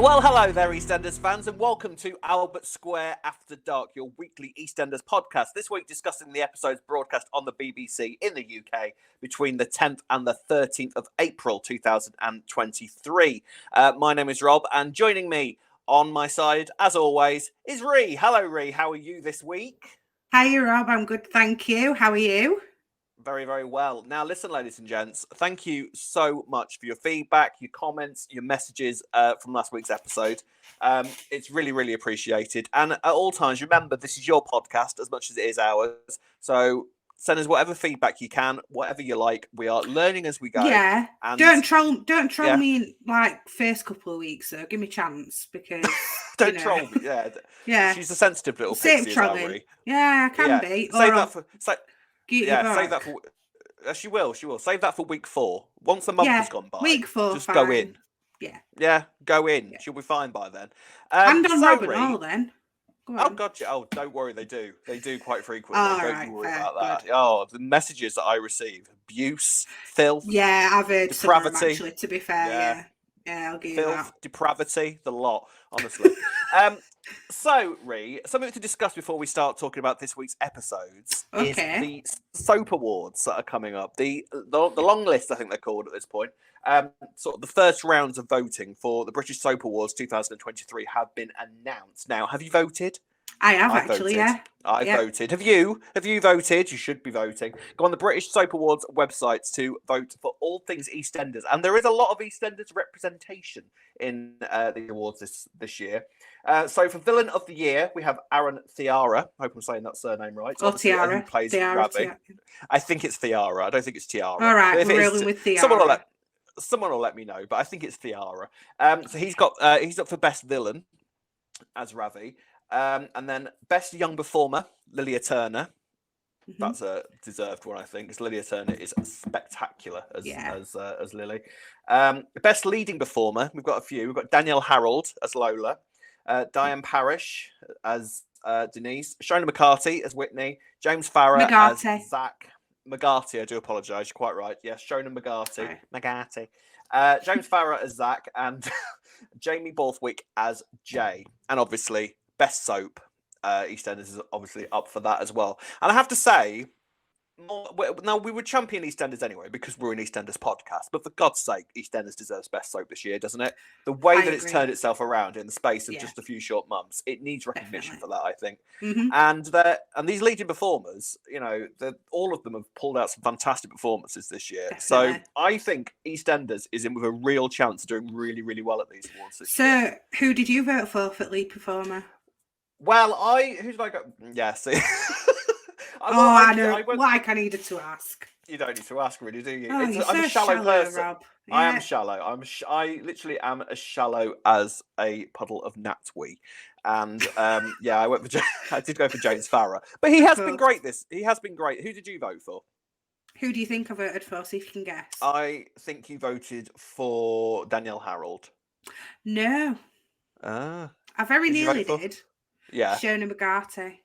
Well, hello there, EastEnders fans, and welcome to Albert Square After Dark, your weekly EastEnders podcast. This week discussing the episodes broadcast on the BBC in the UK between the 10th and the 13th of April 2023. My name is Rob, and joining me on my side, as always, is Ree. Hello, Ree. How are you this week? Hi, Rob. I'm good, thank you. How are you? Very, very well. Now, listen, ladies and gents, thank you so much for your feedback, your comments, your messages from last week's episode. It's really, really appreciated. And at all times, remember, this is your podcast as much as it is ours. So send us whatever feedback you can, whatever you like. We are learning as we go. Yeah. And don't troll me in like first couple of weeks, though. Give me a chance because don't troll me. Yeah. Yeah. She's a sensitive little Safe pixie, trolling. Yeah, I can be. Save that for. Save that for. She will. Save that for week 4. Once the month has gone by, week 4, just fine. go in. Yeah, go in. Yeah. She'll be fine by then. And on Rob and all then. Oh, gotcha. Oh, don't worry. They do quite frequently. Oh, don't right, you worry fair, about that. good. Oh, the messages that I receive: abuse, filth. Yeah, I've heard depravity. Some of them, actually. To be fair, yeah, I'll give you filth, that. Depravity, the lot. Honestly. So, Ree, something to discuss before we start talking about this week's episodes is the soap awards that are coming up. The long list, I think they're called at this point. Sort of the first rounds of voting for the British Soap Awards 2023 have been announced. Now, have you voted? I have actually, voted. I voted. Have you? Have you voted? You should be voting. Go on the British Soap Awards websites to vote for all things EastEnders, and there is a lot of EastEnders representation in the awards this year. So for Villain of the Year, we have Aaron Thiara. I hope I'm saying that surname right. Or Tiara. Who plays Ravi. I think it's Thiara. I don't think it's Tiara. All right, we're rolling with Thiara. Someone will let me know, but I think it's Thiara. So he's up for Best Villain as Ravi. And then Best Young Performer, Lilia Turner. Mm-hmm. That's a deserved one, I think, because Lilia Turner is spectacular as Lily. Best Leading Performer, we've got a few. We've got Danielle Harold as Lola, Diane Parrish as Denise, Shona McCarthy as Whitney, James Farrar as Zach. McGarty, I do apologise, you're quite right. Yes, Shona McGarty. McGarty. James Farrar as Zach, and Jamie Borthwick as Jay. And obviously, Best Soap, EastEnders is obviously up for that as well. And I have to say, now we would champion EastEnders anyway because we're an EastEnders podcast. But for God's sake, EastEnders deserves Best Soap this year, doesn't it? The way that it's turned itself around in the space of just a few short months, it needs recognition for that, I think. Mm-hmm. And these leading performers, all of them have pulled out some fantastic performances this year. Definitely. So I think EastEnders is in with a real chance of doing really, really well at these awards this year. So who did you vote for lead performer? Well, who did I go? Yeah, see. I know. Like I needed to ask. You don't need to ask, really, do you? Oh, I'm a shallow person. Rob. Yeah. I am shallow. I literally am as shallow as a puddle of gnatwee. And I did go for James Farrar, but he has been great. He has been great. Who did you vote for? Who do you think I voted for? See if you can guess. I think you voted for Danielle Harold. No. I very nearly did. Yeah. Shona McGarty.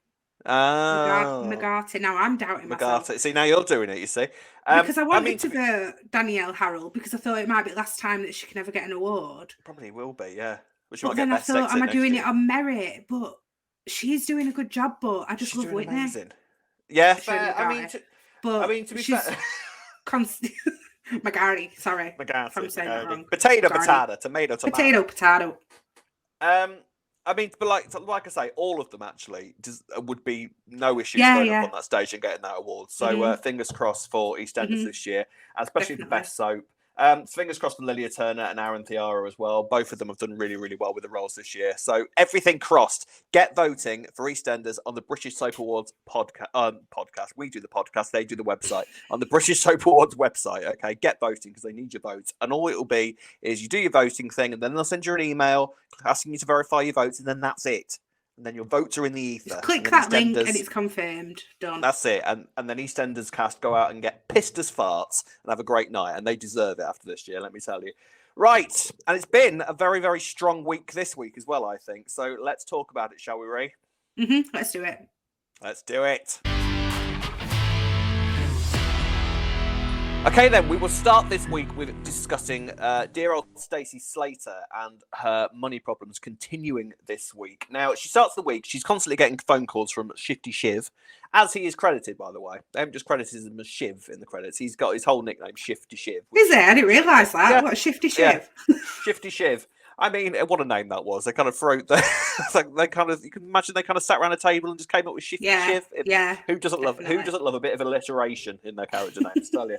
McGarty. Now I'm doubting myself. See, now you're doing it, you see. Because I wanted to vote Danielle Harold because I thought it might be the last time that she can ever get an award. Probably will be, yeah. But then I thought, am I doing it on merit? But she's doing a good job, but I just love Whitney. Amazing. Yeah, fair. To be fair. McGarty, sorry. McGarty. I'm saying that wrong. Potato, tomato. Potato. But like I say, all of them actually would be no issues going up on that stage and getting that award. So fingers crossed for EastEnders this year, especially the Best Soap. Fingers crossed for Lilia Turner and Aaron Thiara as well. Both of them have done really, really well with the roles this year. So everything crossed. Get voting for EastEnders on the British Soap Awards podcast. We do the podcast. They do the website. On the British Soap Awards website, okay? Get voting because they need your votes. And all it'll be is you do your voting thing and then they'll send you an email asking you to verify your votes and then that's it. And then your votes are in the ether. Just click that link and it's confirmed. Done. That's it. And then EastEnders cast go out and get pissed as farts and have a great night. And they deserve it after this year, let me tell you. Right. And it's been a very, very strong week this week as well, I think. So let's talk about it, shall we, Ray? Let's do it. Let's do it. Okay, then we will start this week with discussing dear old Stacey Slater and her money problems continuing this week. Now, she starts the week, she's constantly getting phone calls from Shifty Shiv, as he is credited, by the way. They haven't just credited him as Shiv in the credits. He's got his whole nickname, Shifty Shiv. Is it? I didn't realise that. Yeah. What, Shifty Shiv? Yeah. Shifty Shiv. I mean, what a name that was. They kind of throw it's like they kind of, you can imagine they kind of sat around a table and just came up with Shifty Shiv. Who doesn't love a bit of alliteration in their character names, tell you.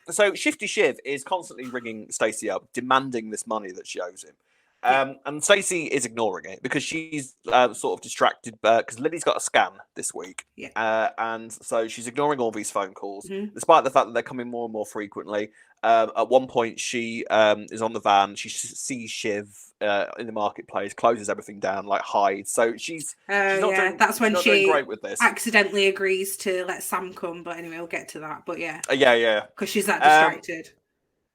So Shifty Shiv is constantly ringing Stacey up, demanding this money that she owes him. And Stacey is ignoring it because she's sort of distracted because Lily's got a scan this week. And so she's ignoring all these phone calls, despite the fact that they're coming more and more frequently. At one point, she is on the van. She sees Shiv in the marketplace, closes everything down, like hides. So she's not doing, that's when she doing great with this. Accidentally agrees to let Sam come. But anyway, we'll get to that. But yeah, because she's that distracted.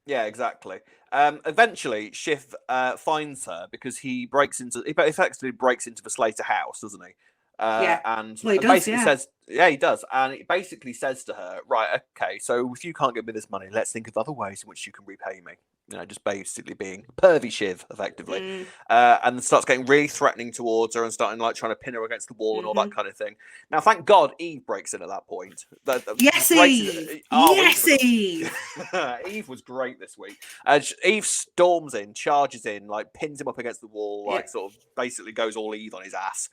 Yeah, exactly. Eventually, Shiv finds her because he effectively breaks into the Slater house, doesn't he? And basically says, he does. And it basically says to her, right, okay, so if you can't give me this money, let's think of other ways in which you can repay me. You know, just basically being pervy Shiv, effectively. And starts getting really threatening towards her and starting like trying to pin her against the wall and all that kind of thing. Now, thank God Eve breaks in at that point. Yes, Eve! Yes, Eve! Eve was great this week. Eve storms in, charges in, like pins him up against the wall, like sort of basically goes all Eve on his ass.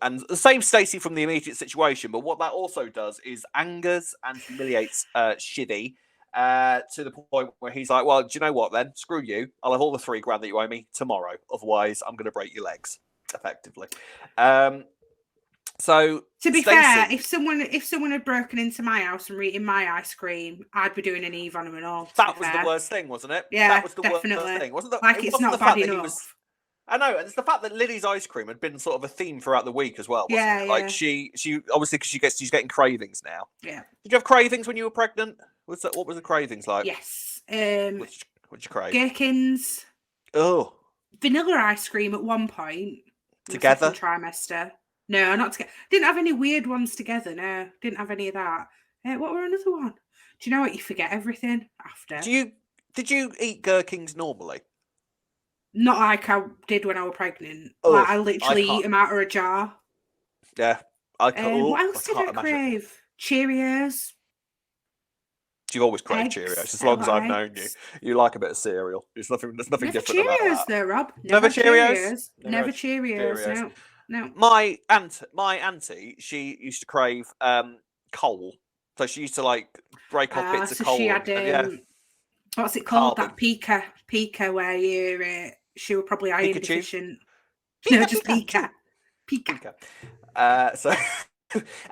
And the same Stacey from the immediate situation, but what that also does is angers and humiliates Shivy to the point where he's like, well, do you know what then? Screw you. I'll have all the $3,000 that you owe me tomorrow. Otherwise, I'm going to break your legs, effectively. So to be fair, if someone had broken into my house and eaten my ice cream, I'd be doing an Eve on them and all. That was the worst thing, wasn't it? Yeah, that was the definitely. Worst thing, wasn't it? Like it's not bad enough. I know, and it's the fact that Lily's ice cream had been sort of a theme throughout the week as well. Wasn't it? Like she obviously because she's getting cravings now. Yeah. Did you have cravings when you were pregnant? What was the cravings like? Yes. What'd you crave? Gherkins. Oh. Vanilla ice cream at one point. Together? Trimester. No, not together. Didn't have any weird ones together. No, didn't have any of that. What were another one? Do you know what? You forget everything after. Did you eat gherkins normally? Not like I did when I was pregnant. Like I literally eat them out of a jar. Yeah. What else did I crave? Cheerios. You've always craved Cheerios. As long as I've known you, you like a bit of cereal. There's nothing different Cheerios about that. Though, Rob. Never Cheerios. Never Cheerios. No. My auntie, she used to crave coal. So she used to like break off bits of coal. She had what's it called? Carbon. That Pika, where you she was probably iron deficient. No, just Pika. So.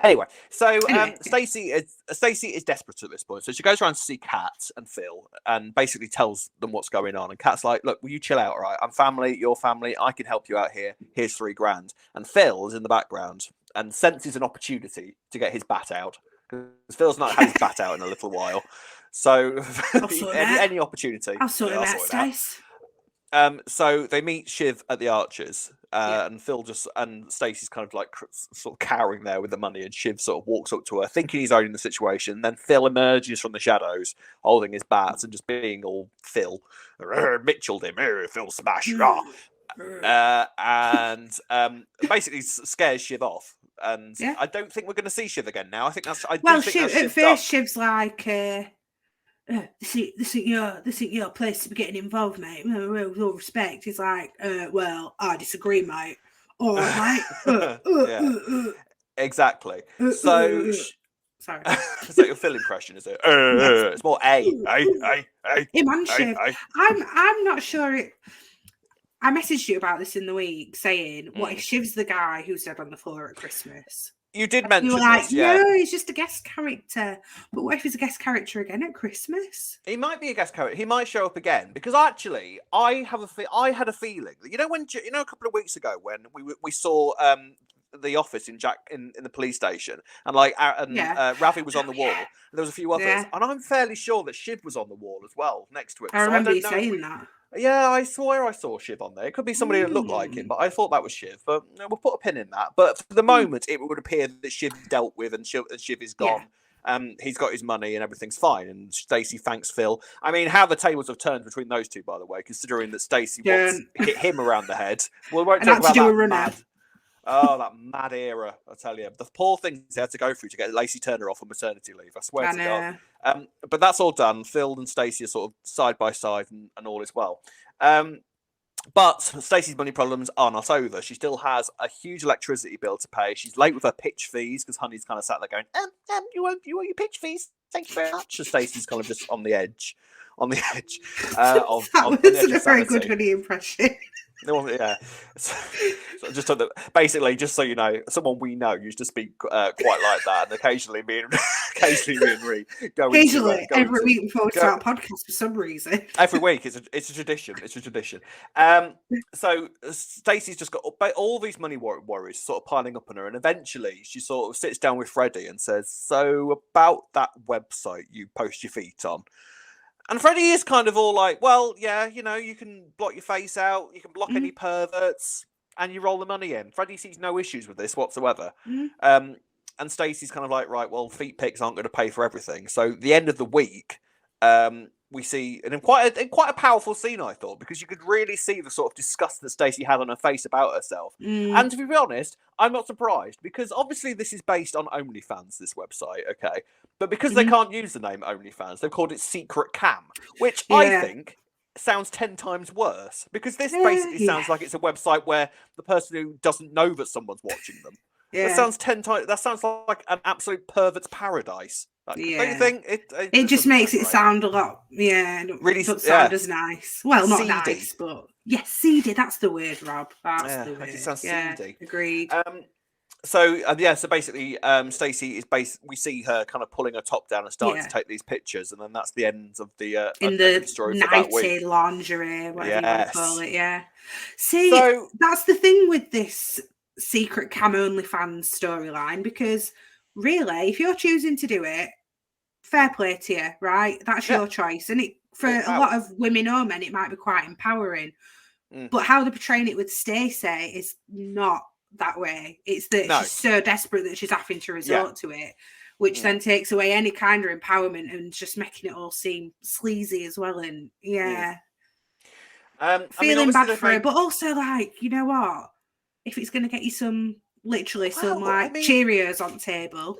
Anyway, Stacey is desperate at this point, so she goes around to see Kat and Phil and basically tells them what's going on. And Kat's like, "Look, will you chill out? All right, I'm family, your family. I can help you out here. Here's $3,000." And Phil is in the background and senses an opportunity to get his bat out because Phil's not had his bat out in a little while. So any opportunity, I'll sort it out, Stace. So they meet Shiv at the Archers, and Phil and Stacey's kind of like sort of cowering there with the money, and Shiv sort of walks up to her, thinking he's owning the situation. Then Phil emerges from the shadows, holding his bat and just being all Phil. Mitchelled him, Phil smash, and basically scares Shiv off. And I don't think we're going to see Shiv again now. I think that's. Shiv's like. This ain't your place to be getting involved, mate. With all respect, he's like, well, I disagree, mate. All right, mate. Exactly. So, sorry. Is that your Phil impression? Is it? It's more a. Him and Shiv. I'm not sure. I messaged you about this in the week, saying, "What if Shiv's the guy who's dead on the floor at Christmas?" You did mention you were like, this, yeah. No, he's just a guest character. But what if he's a guest character again at Christmas? He might be a guest character. He might show up again because actually, I had a feeling that a couple of weeks ago when we saw the office in the police station and Ravi was on the wall. And there was a few others, and I'm fairly sure that Shiv was on the wall as well next to it. I remember you saying that. Yeah, I swear I saw Shiv on there. It could be somebody that looked like him, but I thought that was Shiv. But we'll put a pin in that. But for the moment, it would appear that Shiv dealt with and Shiv is gone. He's got his money and everything's fine. And Stacey thanks Phil. I mean, how the tables have turned between those two, by the way, considering that Stacey once hit him around the head. We won't talk about that mad. Oh, that mad era! I tell you, the poor things they had to go through to get Lacey Turner off on maternity leave. I swear to God. But that's all done. Phil and Stacey are sort of side by side, and all is well. But Stacey's money problems are not over. She still has a huge electricity bill to pay. She's late with her pitch fees because Honey's kind of sat there going, you want your pitch fees? Thank you very much. And Stacey's kind of just on the edge. That wasn't a very good Honey impression. Yeah. So just basically, just so you know, someone we know used to speak quite like that, and occasionally me and Ree go. Occasionally, every week before we start a podcast for some reason. Every week, it's a tradition. It's a tradition. So Stacey's just got all these money worries sort of piling up on her, and eventually she sort of sits down with Freddie and says, "So about that website you post your feet on." And Freddie is kind of all like, well, yeah, you know, you can block your face out, you can block any perverts, and you roll the money in. Freddie sees no issues with this whatsoever. And Stacey's kind of like, right, well, feet pics aren't going to pay for everything. So the end of the week, we see, and in quite a powerful scene, I thought, because you could really see the sort of disgust that Stacey had on her face about herself. And to be honest, I'm not surprised, because obviously this is based on OnlyFans, this website, okay? But because they can't use the name OnlyFans, they've called it Secret Cam, which I think sounds 10 times worse, because this basically sounds like it's a website where the person who doesn't know that someone's watching them. That sounds 10 times. That sounds like an absolute pervert's paradise. Don't you think? It just makes it sound a lot. Really, doesn't sound as nice. Well, not seedy. Nice, but seedy. That's the word, Rob. That's the word. It sounds seedy. Agreed. So basically, Stacey is we see her kind of pulling her top down and starting to take these pictures, and then that's the end of the story for that week. Lingerie, whatever you want to call it. Yeah. See, that's the thing with this Secret Cam OnlyFans storyline, because really, if you're choosing to do it, fair play to you, right? That's your choice, and for a lot of women or men, it might be quite empowering. But how they're portraying it with Stacey is not that way. It's that she's so desperate that she's having to resort to it, which then takes away any kind of empowerment and just making it all seem sleazy as well. And feeling bad for her, but also like, you know what? If it's going to get you some Cheerios on the table.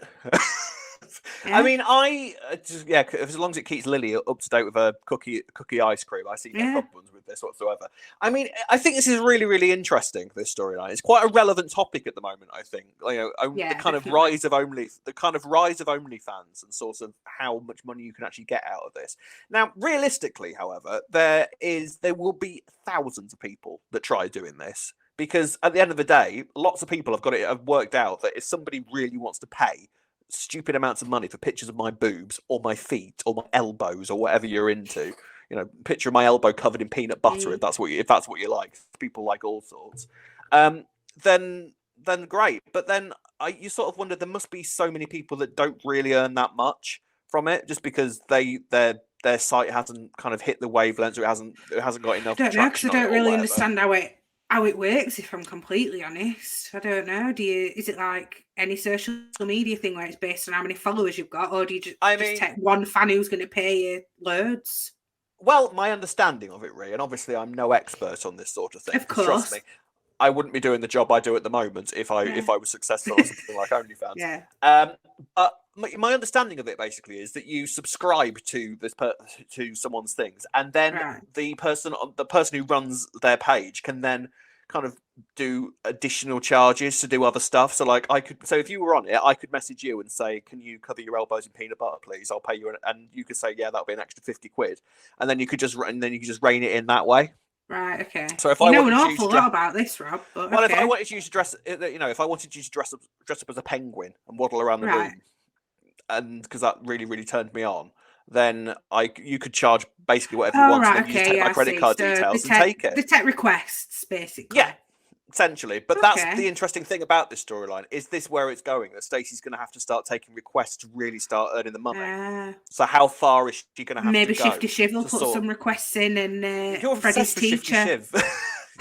I mean, as long as it keeps Lily up to date with her cookie ice cream, I see no problems with this whatsoever. I mean, I think this is really, really interesting, this storyline. It's quite a relevant topic at the moment, I think. The kind of rise of OnlyFans and sort of how much money you can actually get out of this. Now, realistically, however, there will be thousands of people that try doing this. Because at the end of the day, lots of people have worked out that if somebody really wants to pay stupid amounts of money for pictures of my boobs or my feet or my elbows or whatever you're into, picture of my elbow covered in peanut butter, if that's what you like. People like all sorts. Then great. But then you sort of wonder, there must be so many people that don't really earn that much from it, just because their site hasn't kind of hit the wavelength, or it hasn't got enough. I don't know, because I don't really understand how it works, if I'm completely honest. I don't know. Is it like any social media thing where it's based on how many followers you've got, or do you just take one fan who's going to pay you loads? Well, my understanding of it, Ree, and obviously I'm no expert on this sort of thing. Of course. Trust me, I wouldn't be doing the job I do at the moment if I was successful on something like OnlyFans. But my understanding of it basically is that you subscribe to to someone's things, and then the person who runs their page can then kind of do additional charges to do other stuff. So like if you were on it, I could message you and say, can you cover your elbows in peanut butter, please? I'll pay you. And you could say, yeah, that'll be an extra 50 quid. And then you could just rein it in that way. Right. Okay. So if I know an awful lot about this, Rob. But if I wanted you to dress up as a penguin and waddle around the room, and because that really, really turned me on, then you could charge basically whatever you want. And then you just take my credit card details and take it. The tech requests, basically. Yeah, essentially. But that's the interesting thing about this storyline. Is this where it's going? That Stacey's going to have to start taking requests to really start earning the money. So how far is she going to have to go? Maybe Shifty Shiv will put some requests in, and Freddie's teacher.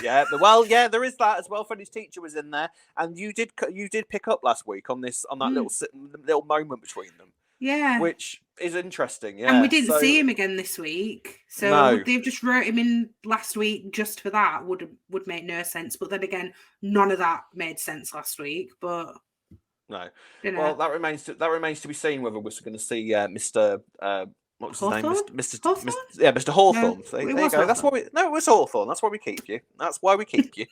Yeah, well, yeah, there is that as well. Freddie's teacher was in there, and you did pick up last week on that little moment between them. Yeah. which is interesting. Yeah, And we didn't see him again this week. So No. would they have just wrote him in last week just for that? Would make no sense. But then again, none of that made sense last week. But No. you know. Well, that remains to be seen whether we're going to see Mr. What was his name? Hawthorne? Mr. Hawthorne. No, there it you was go. That's Hawthorne. why it was Hawthorne. That's why we keep you. That's why we keep you.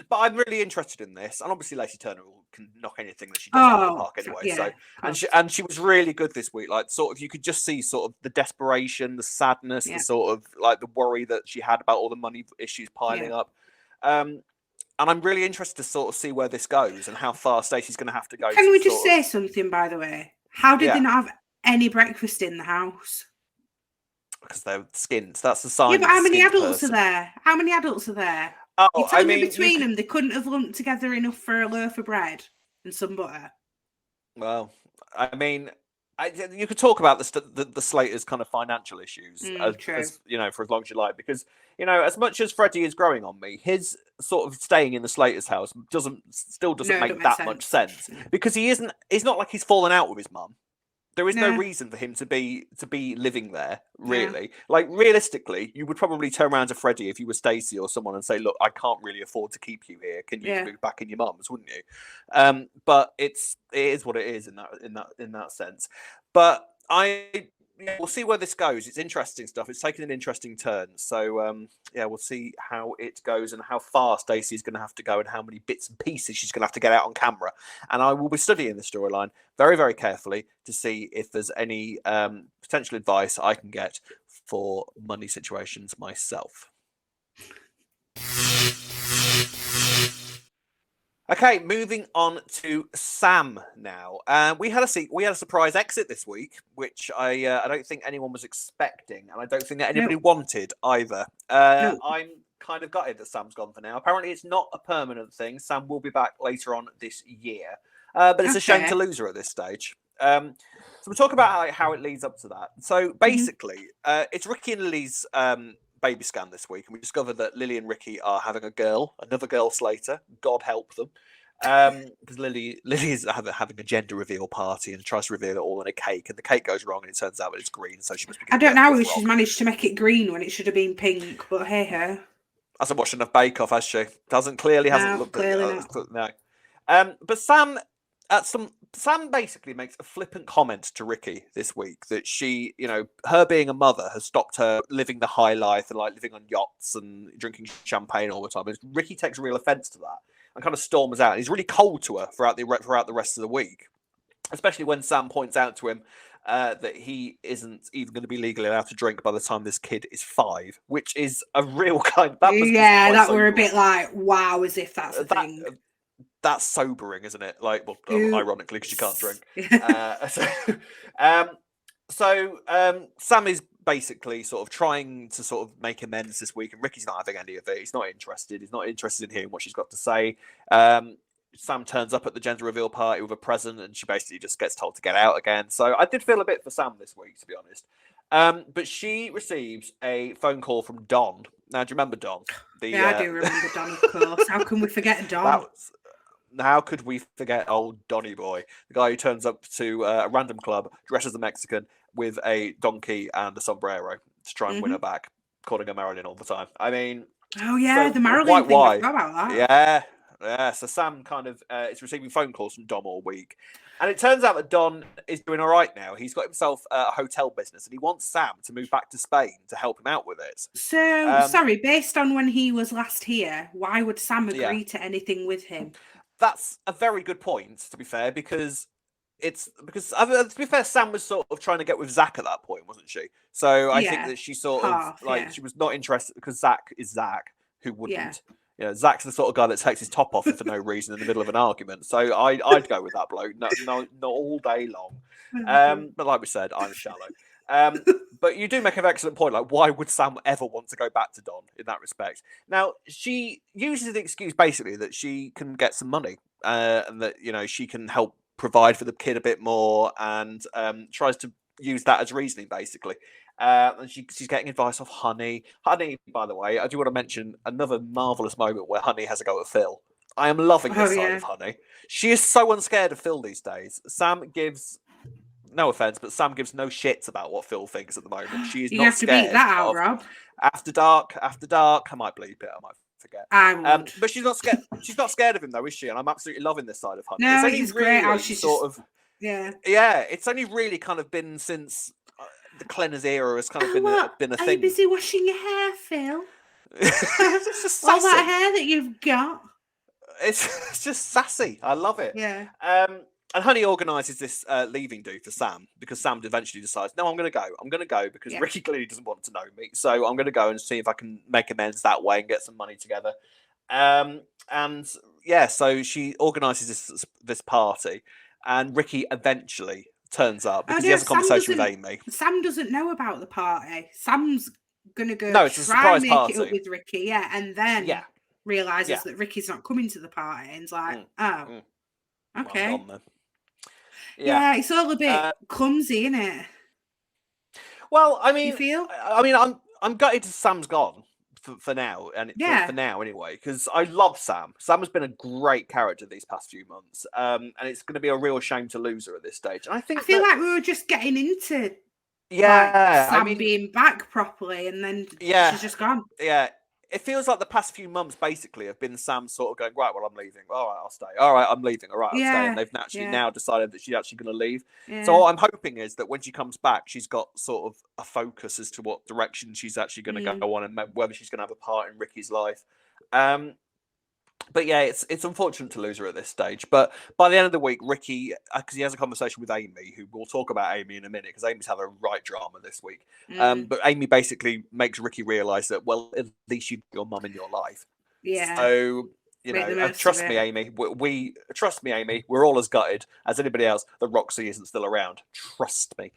But I'm really interested in this, and obviously Lacey Turner can knock anything that she does out of the park anyway. Yeah, and she was really good this week. Like, sort of, you could just see sort of the desperation, the sadness, the sort of like the worry that she had about all the money issues piling up. And I'm really interested to sort of see where this goes and how far Stacey's going to have to go. Can we just say something, by the way? How did they not have any breakfast in the house? Because they're skins. That's the sign. Yeah, but how many adults are there? How many adults are there? Oh, You're telling me between them they couldn't have lumped together enough for a loaf of bread and some butter? Well, I mean, you could talk about the Slaters' kind of financial issues, as you know, for as long as you like, because you know, as much as Freddie is growing on me, his sort of staying in the Slaters' house doesn't make that much sense because he's not like he's fallen out with his mum. There is no reason for him to be living there, really. Yeah. Like, realistically, you would probably turn around to Freddie if you were Stacey or someone and say, "Look, I can't really afford to keep you here. Can you move back in your mum's, wouldn't you?" But it is what it is in that sense. But we'll see where this goes. It's interesting stuff. It's taken an interesting turn. So we'll see how it goes and how far Stacey is going to have to go and how many bits and pieces she's going to have to get out on camera. And I will be studying the storyline very, very carefully to see if there's any potential advice I can get for money situations myself. Okay, moving on to Sam now. We had a surprise exit this week, which I don't think anyone was expecting, and I don't think that anybody wanted either. I'm kind of gutted that Sam's gone for now. Apparently, it's not a permanent thing. Sam will be back later on this year, but it's a shame to lose her at this stage. So we'll talk about how it leads up to that. So basically, it's Ricky and Lily's baby scan this week, and we discovered that Lily and Ricky are having another girl Slater. God help them. Because Lily is having a gender reveal party and tries to reveal it all in a cake, and the cake goes wrong and it turns out that it's green, so she must be. I don't know how she's managed to make it green when it should have been pink, but hey ho. Hasn't watched enough Bake Off, has she? Hasn't looked at it. No. But Sam basically makes a flippant comment to Ricky this week that she, her being a mother has stopped her living the high life and like living on yachts and drinking champagne all the time. And Ricky takes real offense to that and kind of storms out. He's really cold to her throughout the rest of the week, especially when Sam points out to him that he isn't even going to be legally allowed to drink by the time this kid is 5, which is a real kind of... that were a bit like, wow, as if that's a thing. That's sobering, isn't it? Like, well, ironically, because you can't drink. So Sam is basically sort of trying to sort of make amends this week, and Ricky's not having any of it. He's not interested. He's not interested in hearing what she's got to say. Sam turns up at the gender reveal party with a present, and she basically just gets told to get out again. So I did feel a bit for Sam this week, to be honest. But she receives a phone call from Don. Now, do you remember Don? I do remember Don, of course. How can we forget Don? How could we forget old Donny boy, the guy who turns up to a random club, dressed as a Mexican, with a donkey and a sombrero to try and win her back, calling her Marilyn all the time. I mean... Oh, yeah, the Marilyn thing. I forgot about that. Yeah. So Sam kind of is receiving phone calls from Dom all week. And it turns out that Don is doing all right now. He's got himself a hotel business, and he wants Sam to move back to Spain to help him out with it. So, sorry, based on when he was last here, why would Sam agree to anything with him? That's a very good point, to be fair, because to be fair, Sam was sort of trying to get with Zach at that point, wasn't she? So I think that she sort of she was not interested because Zach is Zach, who wouldn't. Yeah. Zach's the sort of guy that takes his top off for no reason in the middle of an argument. So I'd go with that bloke, not all day long. But like we said, I'm shallow. But you do make an excellent point. Like, why would Sam ever want to go back to Don in that respect? Now, she uses the excuse basically that she can get some money and that she can help provide for the kid a bit more, and tries to use that as reasoning basically. And she's getting advice off Honey. Honey, by the way, I do want to mention another marvelous moment where Honey has a go at Phil. I am loving this side of Honey. She is so unscared of Phil these days. Sam gives no offense, but Sam gives no shits about what Phil thinks at the moment. She is You not have to scared beat that out, of Rob. After Dark. I might bleep it. I might forget. I would. But she's not scared. She's not scared of him though, is she? And I'm absolutely loving this side of Honey. No, It's only it's great how really she's sort just, of yeah. It's only really kind of been since the Clenners era has kind of been a Are thing. you busy washing your hair, Phil? It's just All sassy. that hair that you've got. It's just sassy. I love it. Yeah. And Honey organises this leaving do for Sam because Sam eventually decides, no, I'm going to go. I'm going to go because Ricky clearly doesn't want to know me. So I'm going to go and see if I can make amends that way and get some money together. So she organises this party, and Ricky eventually turns up because he has a conversation with Amy. Sam doesn't know about the party. Sam's going to go it's a surprise make party. it up with Ricky, and then realises that Ricky's not coming to the party and is like, okay. Well, then. Yeah, it's all a bit clumsy, isn't it? Well, I mean, you feel? I mean, I'm gutted Sam's gone for now, and for now anyway, because I love Sam. Sam has been a great character these past few months, and it's going to be a real shame to lose her at this stage. And I feel like we were just getting into Sam being back properly, and then she's just gone. Yeah. It feels like the past few months basically have been Sam sort of going, right, well, I'm leaving. All right, I'll stay. All right, I'm leaving. All right, I'll stay. And they've naturally now decided that she's actually going to leave. Yeah. So what I'm hoping is that when she comes back, she's got sort of a focus as to what direction she's actually going to go on and whether she's going to have a part in Ricky's life. But yeah, it's unfortunate to lose her at this stage. But by the end of the week, Ricky, because he has a conversation with Amy, who we'll talk about Amy in a minute, because Amy's had a right drama this week. But Amy basically makes Ricky realise that, well, at least you've got your mum in your life. Yeah. So, trust me, Amy. Trust me, Amy. We're all as gutted as anybody else that Roxy isn't still around. Trust me.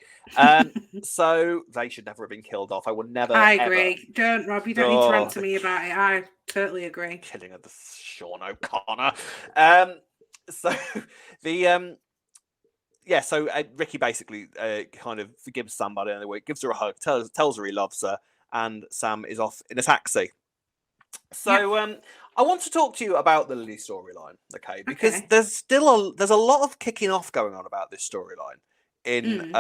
So they should never have been killed off. I will never. I agree. Don't, Rob. You don't need to rant to me about it. I totally agree. Killing of the Sean O'Connor. So Ricky basically kind of forgives Sam by the end of the week, gives her a hug, tells her he loves her, and Sam is off in a taxi. So I want to talk to you about the Lily storyline, okay? Because there's a lot of kicking off going on about this storyline in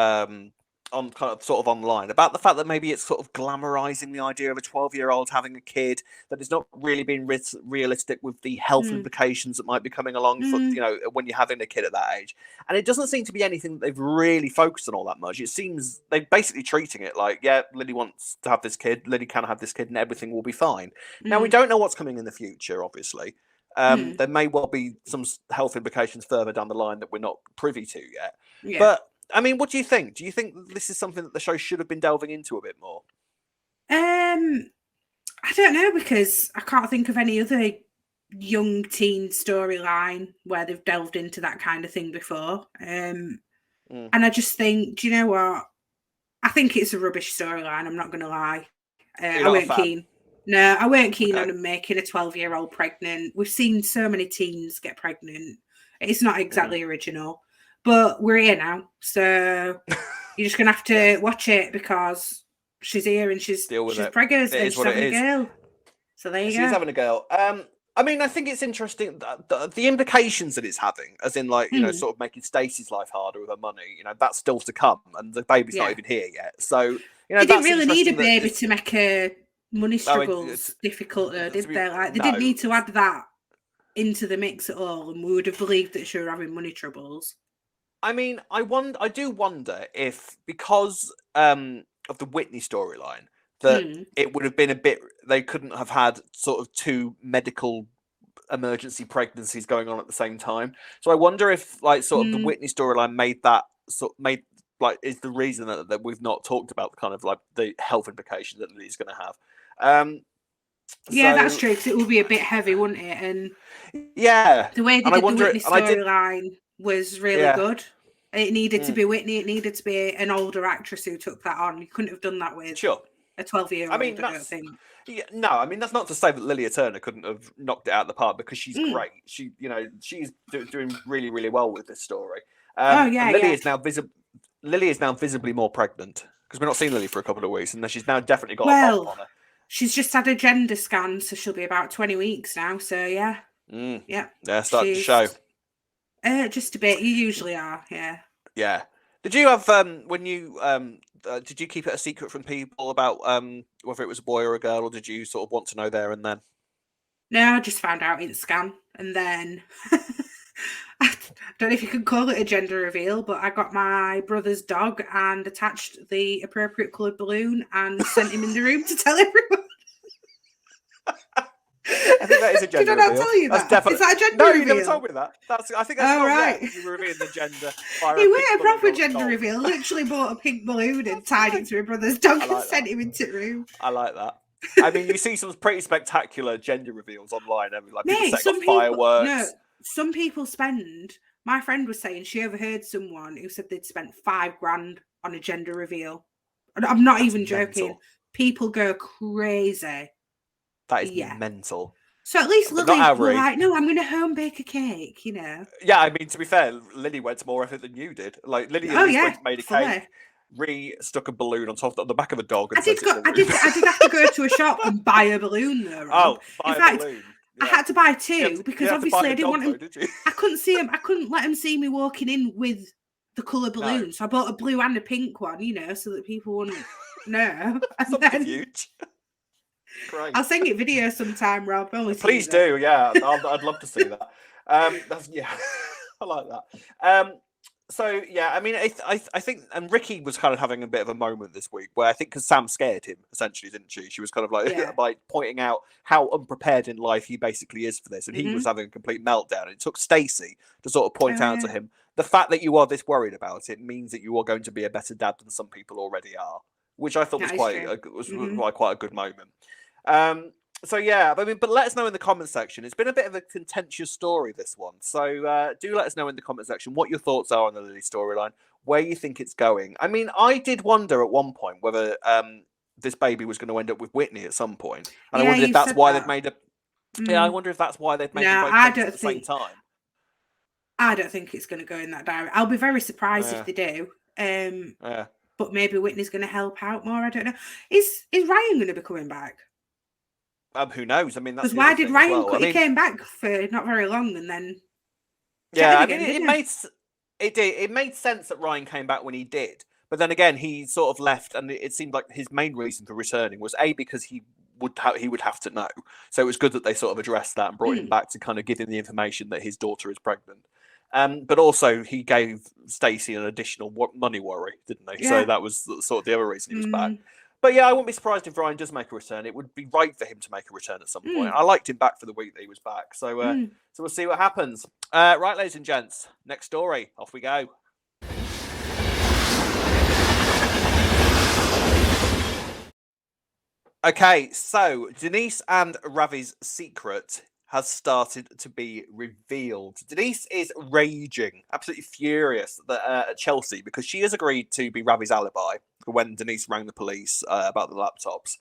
on kind of sort of online about the fact that maybe it's sort of glamorizing the idea of a 12-year-old having a kid, that it's not really being realistic with the health implications that might be coming along for when you're having a kid at that age. And it doesn't seem to be anything that they've really focused on all that much. It seems they're basically treating it like, Lily wants to have this kid, Lily can have this kid, and everything will be fine. Now, we don't know what's coming in the future, obviously. There may well be some health implications further down the line that we're not privy to yet. Yeah. But I mean, what do you think? Do you think this is something that the show should have been delving into a bit more? I don't know, because I can't think of any other young teen storyline where they've delved into that kind of thing before. And I just think, do you know what? I think it's a rubbish storyline. I'm not going to lie. I weren't keen. No, I weren't keen on them making a 12-year-old pregnant. We've seen so many teens get pregnant. It's not exactly original. But we're here now, so you're just going to have to watch it because she's here and she's pregnant and she's having a girl. So there you go. She's having a girl. I mean, I think it's interesting the implications that it's having, as in sort of making Stacey's life harder with her money. That's still to come, and the baby's not even here yet. So they didn't really need a baby to make her money struggles difficult, did they? Like they didn't need to add that into the mix at all, and we would have believed that she were having money troubles. I mean, I do wonder if, because of the Whitney storyline, that it would have been a bit. They couldn't have had sort of two medical emergency pregnancies going on at the same time. So I wonder if, the Whitney storyline is the reason that we've not talked about kind of like the health implications that Lily's going to have. That's true, because it would be a bit heavy, wouldn't it? And the way they did the Whitney storyline was really good. It needed to be Whitney. It needed to be an older actress who took that on. You couldn't have done that with a 12-year-old. I mean, I don't think. No, I mean, that's not to say that Lily Turner couldn't have knocked it out of the park, because she's great. She, she's doing really, really well with this story. Lily is now visibly more pregnant, because we've not seen Lily for a couple of weeks, and she's now definitely got a bump on her. She's just had a gender scan, so she'll be about 20 weeks now. So starting to show. Just a bit. You usually are, yeah. Yeah. Did you have when you did you keep it a secret from people about whether it was a boy or a girl, or did you sort of want to know there and then? No, I just found out in scan, and then I don't know if you can call it a gender reveal, but I got my brother's dog and attached the appropriate coloured balloon and sent him in the room to tell everyone. I think that is a gender Did I reveal. not tell you That's that? definitely... Is that a gender No, reveal? you never told me that. I think that's Oh, not right. You were revealing the gender. It was a proper gender reveal. Literally bought a pink balloon and tied it to my brother's dog and sent him into the room. I like that. I mean, you see some pretty spectacular gender reveals online. I mean, like people setting off fireworks. No, some people spend. My friend was saying she overheard someone who said they'd spent $5,000 on a gender reveal. And I'm not even joking. Mental. People go crazy. That is mental. So at least Lily was like, no, I'm going to home bake a cake, you know. Yeah, I mean, to be fair, Lily went to more effort than you did. Like, Lily made a cake, stuck a balloon on the back of a dog. And I did have to go to a shop and buy a balloon, though. Rob. Buy a balloon. Yeah. I had to buy two because obviously I didn't want him. Did you? I couldn't see him. I couldn't let him see me walking in with the colour balloon. No. So I bought a blue and a pink one, you know, so that people wouldn't know. And then huge. Great. I'll send you a video sometime, Rob. Please do, yeah. I'd love to see that. I like that. So yeah, I mean, I think, and Ricky was kind of having a bit of a moment this week where I think because Sam scared him essentially, didn't she? She was kind of like like pointing out how unprepared in life he basically is for this, and he was having a complete meltdown. And it took Stacey to sort of point out to him the fact that you are this worried about it means that you are going to be a better dad than some people already are, which I thought was quite a good moment. So yeah, I mean, but let us know in the comment section. It's been a bit of a contentious story, this one. So do let us know in the comment section what your thoughts are on the Lily storyline, where you think it's going. I mean, I did wonder at one point whether this baby was going to end up with Whitney at some point, and I wondered if that's why they've made a. Yeah, I wonder if that's why they've made them both at the same time. I don't think it's going to go in that direction. I'll be very surprised if they do. But maybe Whitney's going to help out more. I don't know. Is Ryan going to be coming back? Who knows? I mean, that's because why did Ryan? He came back for not very long, and then I mean, it made sense that Ryan came back when he did, but then again, he sort of left, and it seemed like his main reason for returning was because he would have to know. So it was good that they sort of addressed that and brought him back to kind of give him the information that his daughter is pregnant. But also he gave Stacey an additional money worry, didn't they? Yeah. So that was sort of the other reason he was back. But yeah, I wouldn't be surprised if Ryan does make a return. It would be right for him to make a return at some point. I liked him back for the week that he was back. So so we'll see what happens. Right, ladies and gents, next story. Off we go. Okay, so Denise and Ravi's secret has started to be revealed. Denise is raging, absolutely furious at Chelsea because she has agreed to be Ravi's alibi for when Denise rang the police about the laptops.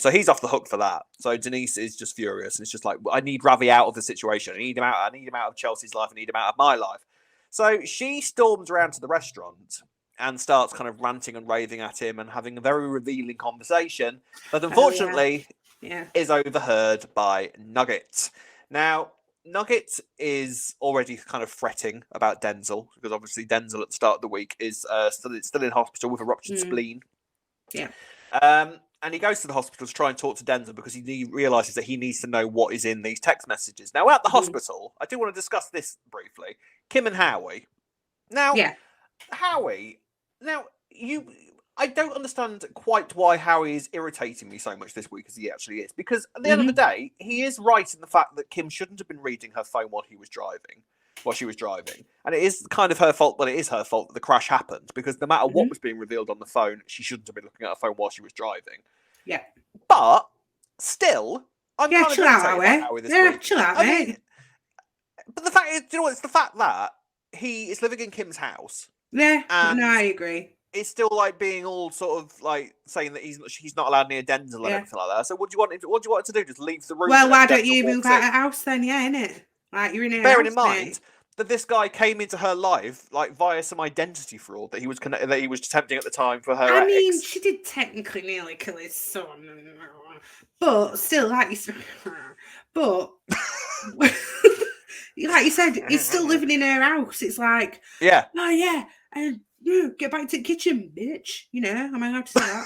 So he's off the hook for that. So Denise is just furious. And it's just like, I need Ravi out of the situation. I need him out of Chelsea's life. I need him out of my life. So she storms around to the restaurant and starts kind of ranting and raving at him and having a very revealing conversation. But unfortunately... is overheard by Nugget. Now, Nugget is already kind of fretting about Denzel because obviously Denzel at the start of the week is still in hospital with a ruptured spleen. Yeah. And he goes to the hospital to try and talk to Denzel because he realizes that he needs to know what is in these text messages. Now, at the hospital, I do want to discuss this briefly. Kim and Howie. Now, Howie. Now, I don't understand quite why Howie is irritating me so much this week as he actually is. Because at the end of the day, he is right in the fact that Kim shouldn't have been reading her phone while she was driving. And it is kind of her fault, but it is her fault that the crash happened. Because no matter what was being revealed on the phone, she shouldn't have been looking at her phone while she was driving. Yeah. But still, I'm kind of chill out, Howie this week. Chill out, mate. But the fact is, you know what? It's the fact that he is living in Kim's house. Yeah, no, I agree. It's still like being all sort of like saying that he's not allowed near Denzel and everything like that. So what do you want him to do? Just leave the room? Well, why don't you move out of the house then? Yeah, innit? Like you're in a bearing in mind that this guy came into her life like via some identity fraud that he was attempting at the time for her. I mean, she did technically nearly kill his son, but still, like you said, but like you said, he's still living in her house. It's like, oh yeah. And Yeah, get back to the kitchen, bitch. You know, am I allowed to say that?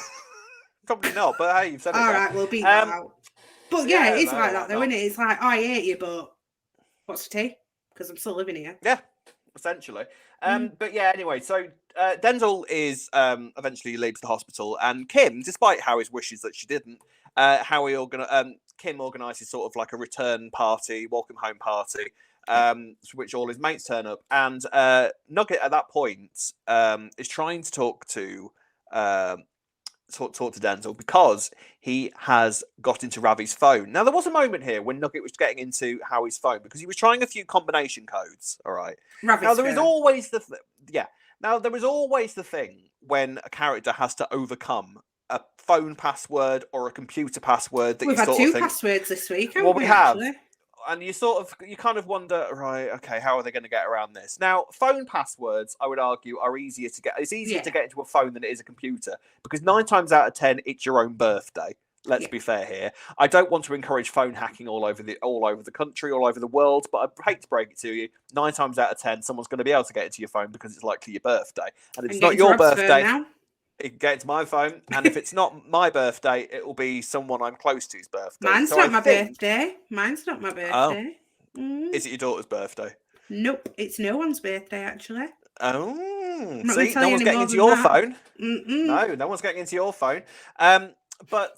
Probably not, but hey, you've said it. All right, we'll beat that out. But yeah, yeah, it is no, like why that though, not? isn't it? It's like, I hate you, but what's the tea? Because I'm still living here. Yeah, essentially. But yeah, anyway, so Denzel is eventually leaves the hospital, and Kim, despite Howie's wishes that she didn't, Kim organises sort of like a return party, welcome home party, to which all his mates turn up, and Nugget at that point is trying to talk to Denzel because he has got into Ravi's phone. Now, there was a moment here when Nugget was getting into Howie's phone because he was trying a few combination codes. All right. Ravi's now, there is phone. always the Now, there is always the thing when a character has to overcome a phone password or a computer password that We've you had sort two of think, passwords this week, well, haven't we we, have. actually? And you kind of wonder, right, okay, how are they going to get around this? Now, phone passwords, I would argue, are easier to get. It's easier to get into a phone than it is a computer because 9 times out of 10, it's your own birthday. Let's be fair here. I don't want to encourage phone hacking all over the country, all over the world, but I hate to break it to you. 9 times out of 10, someone's going to be able to get into your phone because it's likely your birthday, and if it's not your birthday, it can get into my phone, and if it's not my birthday, it will be someone I'm close to's birthday. Mine's not my birthday. Mine's not my birthday. Oh. Is it your daughter's birthday? Nope, it's no one's birthday, actually. Oh, see, no one's getting into your phone. No one's getting into your phone. But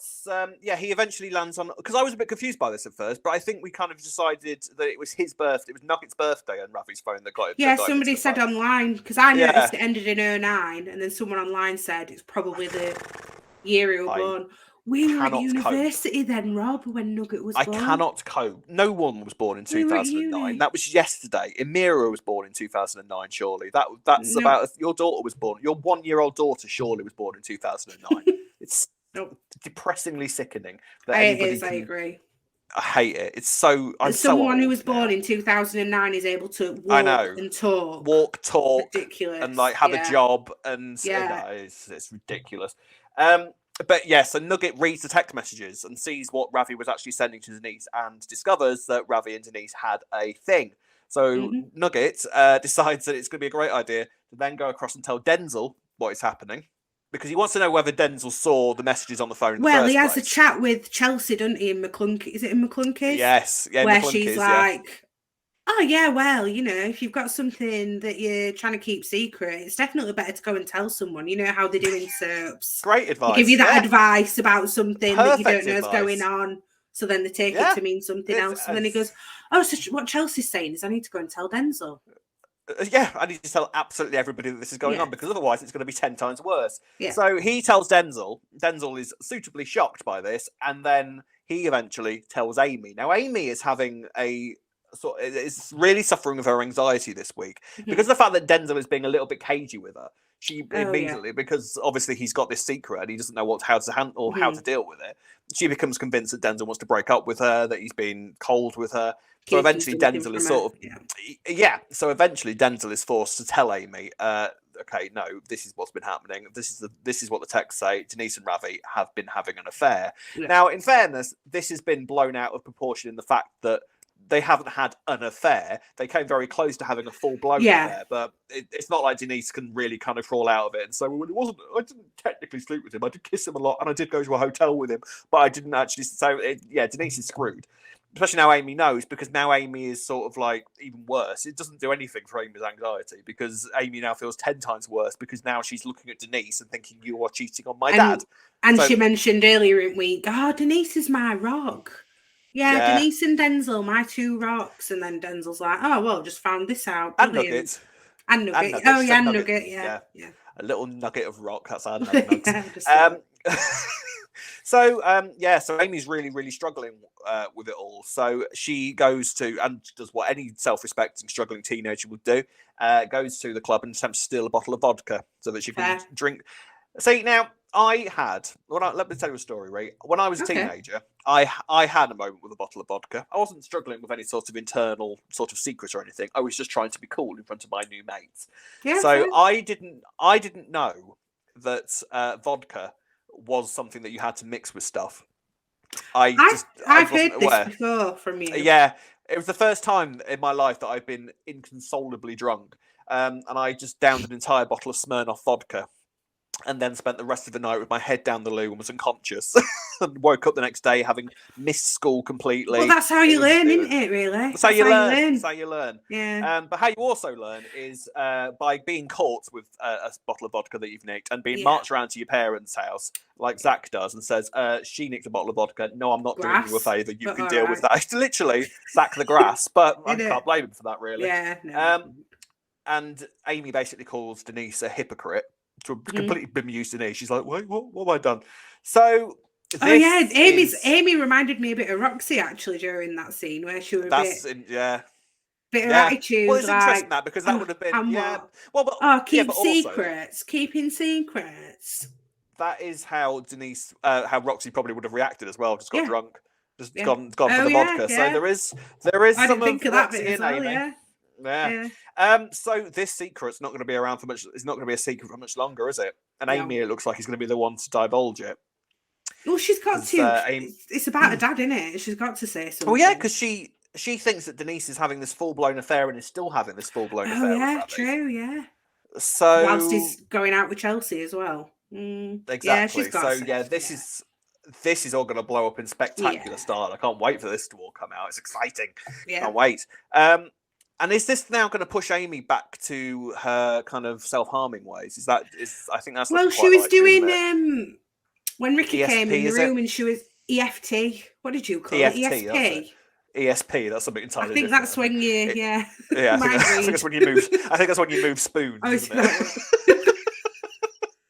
he eventually lands on, because I was a bit confused by this at first, but I think we kind of decided that it was his birthday. It was Nugget's birthday on Ravi's phone that got it. Yeah, somebody said online, because I noticed it ended in 09, and then someone online said it's probably the year he was born. We were at university then, Rob, when Nugget was born. I cannot cope. No one was born in 2009. That was yesterday. Emira was born in 2009, surely. That's about... Your daughter was born... Your 1-year-old daughter surely was born in 2009. It's depressingly sickening. That I agree. I hate it. It's so... Someone who was born in 2009 is able to walk, talk. Ridiculous. And like have a job. And it's ridiculous. But yeah, so Nugget reads the text messages and sees what Ravi was actually sending to Denise and discovers that Ravi and Denise had a thing. So Nugget decides that it's going to be a great idea to then go across and tell Denzel what is happening because he wants to know whether Denzel saw the messages on the phone in the first place. Well, he has a chat with Chelsea, doesn't he, in McClunky? Is it in McClunky's? Yes. Yeah, where she's like... Oh, yeah, well, you know, if you've got something that you're trying to keep secret, it's definitely better to go and tell someone. You know how they do in soaps. Great advice. They give you that advice about something that you don't know is going on. So then they take it to mean something else. And then he goes, oh, so what Chelsea's saying is I need to go and tell Denzel. I need to tell absolutely everybody that this is going on because otherwise it's going to be 10 times worse. Yeah. So he tells Denzel. Denzel is suitably shocked by this. And then he eventually tells Amy. Now, Amy is having is really suffering with her anxiety this week because of the fact that Denzel is being a little bit cagey with her. She immediately, because obviously he's got this secret and he doesn't know how to handle or how to deal with it. She becomes convinced that Denzel wants to break up with her, that he's been cold with her. So eventually Denzel is So eventually Denzel is forced to tell Amy, okay, no, this is what's been happening. This is what the texts say. Denise and Ravi have been having an affair. Yeah. Now, in fairness, this has been blown out of proportion in the fact that they haven't had an affair. They came very close to having a full-blown affair, but it's not like Denise can really kind of crawl out of it and say, well, I didn't technically sleep with him. I did kiss him a lot, and I did go to a hotel with him, but I didn't actually. So, Denise is screwed. Especially now Amy knows, because now Amy is sort of like even worse. It doesn't do anything for Amy's anxiety, because Amy now feels 10 times worse, because now she's looking at Denise and thinking, you are cheating on my dad. And she mentioned earlier in the week, Denise is my rock. Yeah, Denise and Denzel, my 2 rocks. And then Denzel's like, oh, well, just found this out. And Nugget. And Nugget. Oh, yeah, and Nugget. Yeah. A little nugget of rock. That's our nugs. So Amy's really, really struggling with it all. So she goes to, and does what any self-respecting, struggling teenager would do, goes to the club and attempts to steal a bottle of vodka so that she can drink. See, now, let me tell you a story, right? When I was a teenager, I had a moment with a bottle of vodka. I wasn't struggling with any sort of internal sort of secret or anything. I was just trying to be cool in front of my new mates. Yeah, so I didn't know that vodka was something that you had to mix with stuff. I've heard this before from you. Yeah, it was the first time in my life that I've been inconsolably drunk. and I just downed an entire bottle of Smirnoff vodka. And then spent the rest of the night with my head down the loo and was unconscious. And woke up the next day having missed school completely. Well, that's how you learn, isn't it, really? That's how you learn. That's how you learn. Yeah. But how you also learn is by being caught with a bottle of vodka that you've nicked and being marched around to your parents' house, like Zach does, and says, she nicked a bottle of vodka. No, I'm not doing you a favour. You can deal with that. It's literally Zach the grass. But I can't blame him for that, really. Yeah, no. And Amy basically calls Denise a hypocrite. To a completely bemused Denise. She's like, wait, what have I done? So Amy reminded me a bit of Roxy actually during that scene where she was bit of attitude. Well, it's interesting that because that would have been keeping secrets. That is how Denise, how Roxy probably would have reacted as well. Just got drunk, gone for the vodka. So there is some of Roxy in Amy. So this secret's not going to be around for much. It's not going to be a secret for much longer, is it? And Amy, it looks like he's going to be the one to divulge it. Well, she's got to. It's about her dad, isn't it? She's got to say something. Oh yeah, because she thinks that Denise is having this full-blown affair and is still having this full-blown affair. Oh yeah, true. Yeah. So whilst he's going out with Chelsea as well. Exactly. This is all going to blow up in spectacular style. I can't wait for this to all come out. It's exciting. Can't wait. And is this now going to push Amy back to her kind of self-harming ways? I think that's well. She was doing when Ricky came in the room and she was EFT. What did you call it? ESP. ESP. That's something entirely. I think different. That's when you I think that's when you move. I think that's when you move spoons. Isn't it?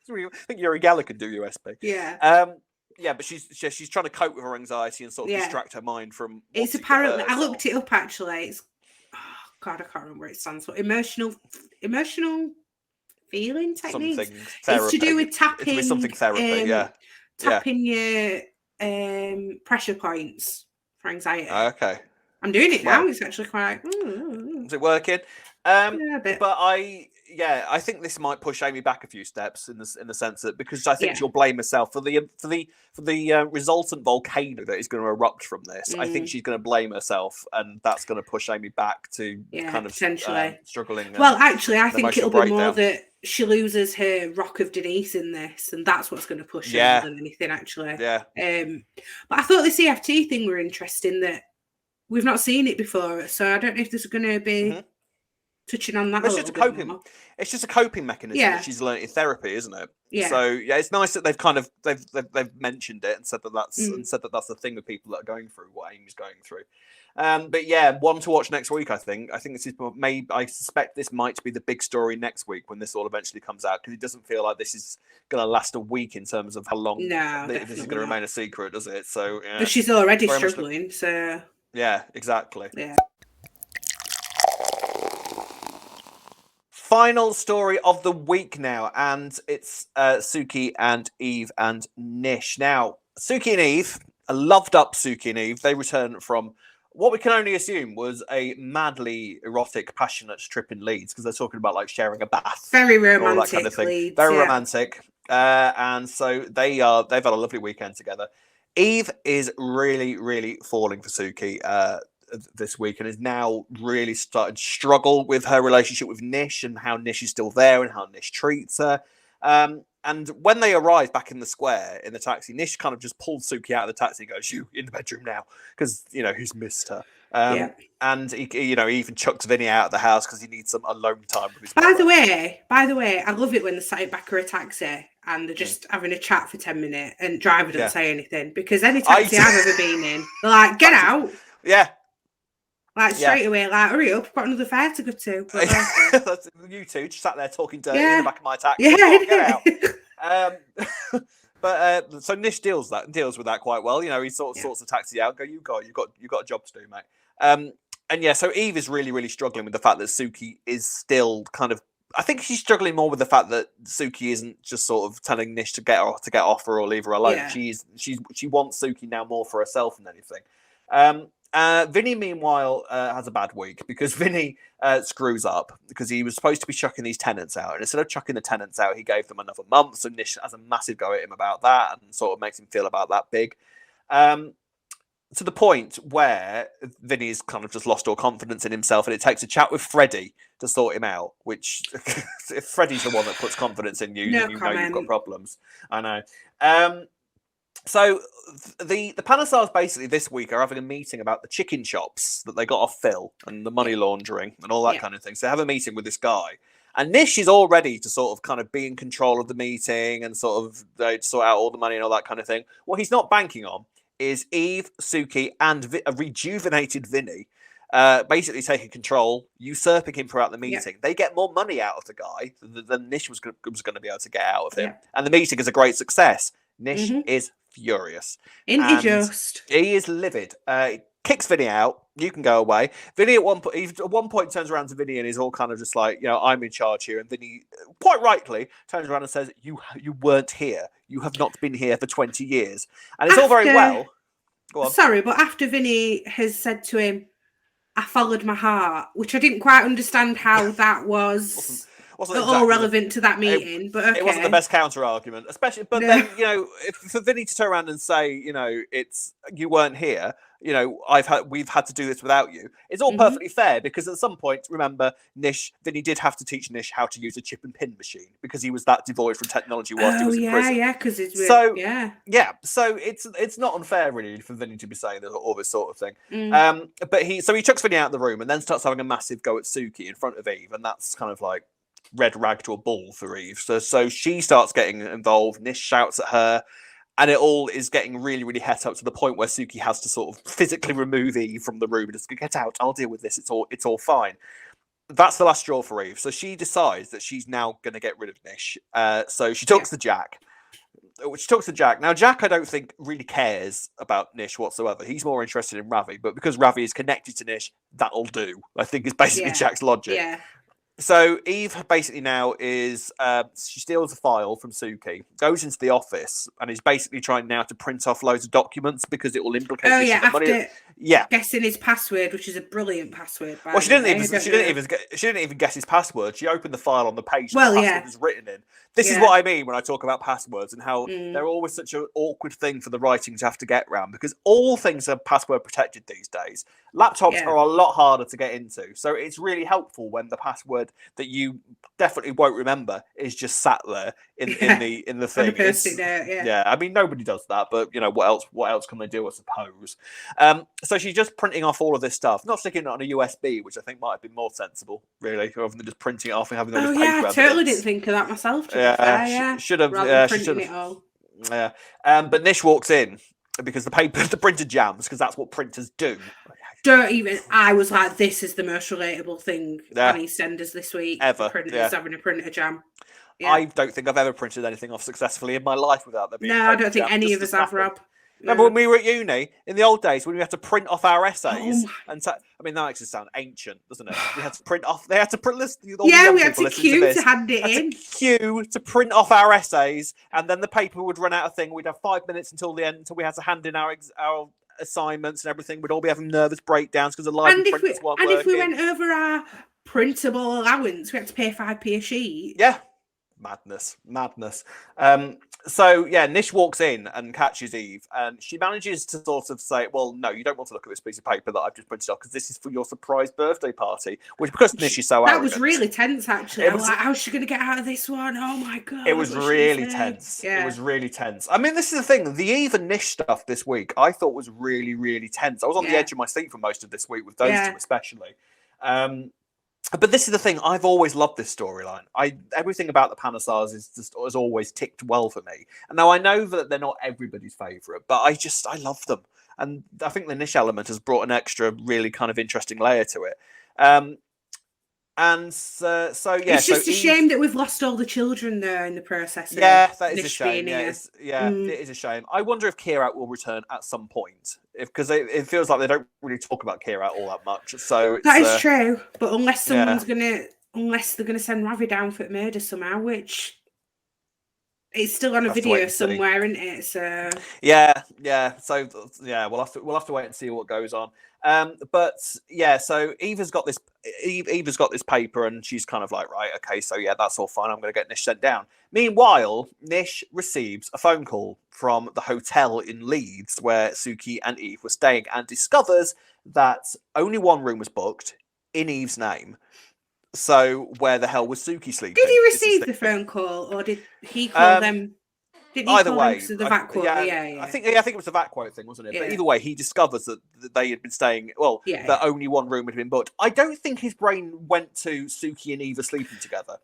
I think Yuri Geller could do USP. Yeah. But she's trying to cope with her anxiety and sort of distract her mind from. It's apparently. I looked it up actually. It's God, I can't remember what it stands for. Emotional feeling techniques. Something therapy. It's to do with tapping. It's something therapy. Tapping your pressure points for anxiety. Okay. I'm doing it now. It's actually quite. Is it working? A bit. But I think this might push Amy back a few steps in the sense that because I think she'll blame herself for the resultant volcano that is going to erupt from this. I think she's going to blame herself, and that's going to push Amy back to kind of potentially struggling. Well, actually, I think it'll be more that she loses her rock of Denise in this, and that's what's going to push her more than anything. Actually, But I thought the CFT thing were interesting that we've not seen it before, so I don't know if there's going to be. Touching on that, it's just a coping mechanism that she's learned in therapy, isn't it? Yeah. So it's nice that they've mentioned it and said that that's the thing with people that are going through what Amy's going through. But one to watch next week. I think this is I suspect this might be the big story next week when this all eventually comes out, because it doesn't feel like this is going to last a week in terms of how long this is going to remain a secret, does it? So but she's already struggling. So exactly. Yeah. Final story of the week now, and it's Suki and Eve and Nish. Now, Suki and Eve, a loved up Suki and Eve, they return from what we can only assume was a madly erotic, passionate trip in Leeds, because they're talking about like sharing a bath. Very romantic, all that kind of thing. Leeds, very romantic. And so they've had a lovely weekend together. Eve is really, really falling for Suki this week, and is now really started to struggle with her relationship with Nish and how Nish is still there and how Nish treats her. And when they arrive back in the square in the taxi, Nish kind of just pulls Suki out of the taxi and goes, "You in the bedroom now," because he's missed her. And he even chucks Vinny out of the house because he needs some alone time with his mother. By the way, I love it when they're sat back of a taxi and they're just having a chat for 10 minutes and driver doesn't say anything, because any taxi I've ever been in, they're like, "Get out." Yeah. Like straight away, like, hurry up, I've got another fare to go to. That's you two just sat there talking dirty in the back of my taxi. Get out. So Nish deals with that quite well. He sorts the taxi out. You've got a job to do, mate. So Eve is really, really struggling with the fact that Suki is still kind of. I think she's struggling more with the fact that Suki isn't just sort of telling Nish to get off her or leave her alone. Yeah. She wants Suki now more for herself than anything. Vinny, meanwhile, has a bad week because Vinny screws up because he was supposed to be chucking these tenants out. And instead of chucking the tenants out, he gave them another month. So Nish has a massive go at him about that and sort of makes him feel about that big. to the point where Vinny's kind of just lost all confidence in himself, and it takes a chat with Freddie to sort him out. Which, if Freddie's the one that puts confidence in you, No then you know you've got comment. problems. I know. So the Panasars basically this week are having a meeting about the chicken shops that they got off Phil and the money laundering and all that kind of thing. So they have a meeting with this guy. And Nish is all ready to sort of kind of be in control of the meeting and sort of sort out all the money and all that kind of thing. What he's not banking on is Eve, Suki, and a rejuvenated Vinny basically taking control, usurping him throughout the meeting. They get more money out of the guy than Nish was going to be able to get out of him. And the meeting is a great success. Nish is furious. He is livid. Kicks Vinny out. You can go away. Vinny at one point turns around to Vinny and is all kind of just like, I'm in charge here. And Vinny, quite rightly, turns around and says, "You weren't here. You have not been here for 20 years." And it's all very well. Go on. Sorry, but after Vinny has said to him, "I followed my heart," which I didn't quite understand how that was. wasn't exactly all relevant to that meeting, but okay. It wasn't the best counter argument, especially. But then, for Vinny to turn around and say, it's you weren't here. We've had to do this without you. It's all perfectly fair because at some point, remember, Vinny did have to teach Nish how to use a chip and pin machine because he was that devoid from technology whilst he was in prison. Because it's so it's not unfair really for Vinny to be saying all this sort of thing. But he chucks Vinny out of the room and then starts having a massive go at Suki in front of Eve, and that's kind of like red rag to a bull for Eve. So she starts getting involved. Nish shouts at her. And it all is getting really, really het up to the point where Suki has to sort of physically remove Eve from the room and just go, "Get out, I'll deal with this, it's all fine." That's the last straw for Eve. So she decides that she's now going to get rid of Nish. So she talks to Jack. Now, Jack, I don't think, really cares about Nish whatsoever. He's more interested in Ravi. But because Ravi is connected to Nish, that'll do, I think is basically Jack's logic. Yeah. So Eve basically now is she steals a file from Suki, goes into the office, and is basically trying now to print off loads of documents because it will implicate. After guessing his password, which is a brilliant password. She didn't even guess his password. She opened the file on the page that the password was written in. This is what I mean when I talk about passwords and how they're always such an awkward thing for the writing to have to get around because all things are password protected these days. Laptops are a lot harder to get into, so it's really helpful when the password that you definitely won't remember is just sat there in the thing. I mean, nobody does that, but what else can they do, I suppose? So she's just printing off all of this stuff, not sticking it on a USB, which I think might have been more sensible, really, rather than just printing it off and having all this paper. I totally didn't think of that myself. Should have. Printing it all. Yeah. But Nish walks in because the printer jams because that's what printers do. I was like, this is the most relatable thing on EastEnders this week ever. Printers having a printer jam. I don't think I've ever printed anything off successfully in my life without there being. No, I don't think any of us have, Rob. Remember when we were at uni in the old days when we had to print off our essays? That makes it sound ancient, doesn't it? We had to print off. They had to print list. We had to queue to hand it in. Queue to print off our essays, and then the paper would run out of thing. We'd have 5 minutes until the end, until we had to hand in our assignments and everything. We'd all be having nervous breakdowns because the library printers weren't working. And if we went over our printable allowance, we had to pay 5p a sheet. Yeah. Madness. Nish walks in and catches Eve, and she manages to sort of say, "Well, no, you don't want to look at this piece of paper that I've just printed off because this is for your surprise birthday party." Which, because Nish is so arrogant, that was really tense. Actually, I was like, "How's she going to get out of this one?" Oh my god, it was really tense. Yeah. It was really tense. I mean, this is the thing: the Eve and Nish stuff this week, I thought was really, really tense. I was on the edge of my seat for most of this week with those two, especially. But this is the thing. I've always loved this storyline. Everything about the Panasars has always ticked well for me. And now I know that they're not everybody's favourite, but I love them. And I think the Nish element has brought an extra really kind of interesting layer to it. It's just a shame that we've lost all the children there in the process. That is a shame. It is a shame. I wonder if Kirat will return at some point, because it feels like they don't really talk about Kirat all that much. So that is true, but unless they're gonna send Ravi down for murder somehow, which It's still on a Have to wait video and see. somewhere, isn't it? So Yeah. So yeah, we'll have to wait and see what goes on. But yeah, so Eva's got this paper, and she's kind of like, right, okay, so yeah, that's all fine. I'm going to get Nish sent down. Meanwhile, Nish receives a phone call from the hotel in Leeds where Suki and Eve were staying, and discovers that only one room was booked in Eve's name. So where the hell was Suki sleeping? did he receive the phone call, or did he call them? Did he Either call way, them to the VAT quote? Yeah. I think it was the VAT quote thing, wasn't it? Yeah. But either way, he discovers that they had been staying. Well, that only one room had been booked. I don't think his brain went to Suki and Eva sleeping together.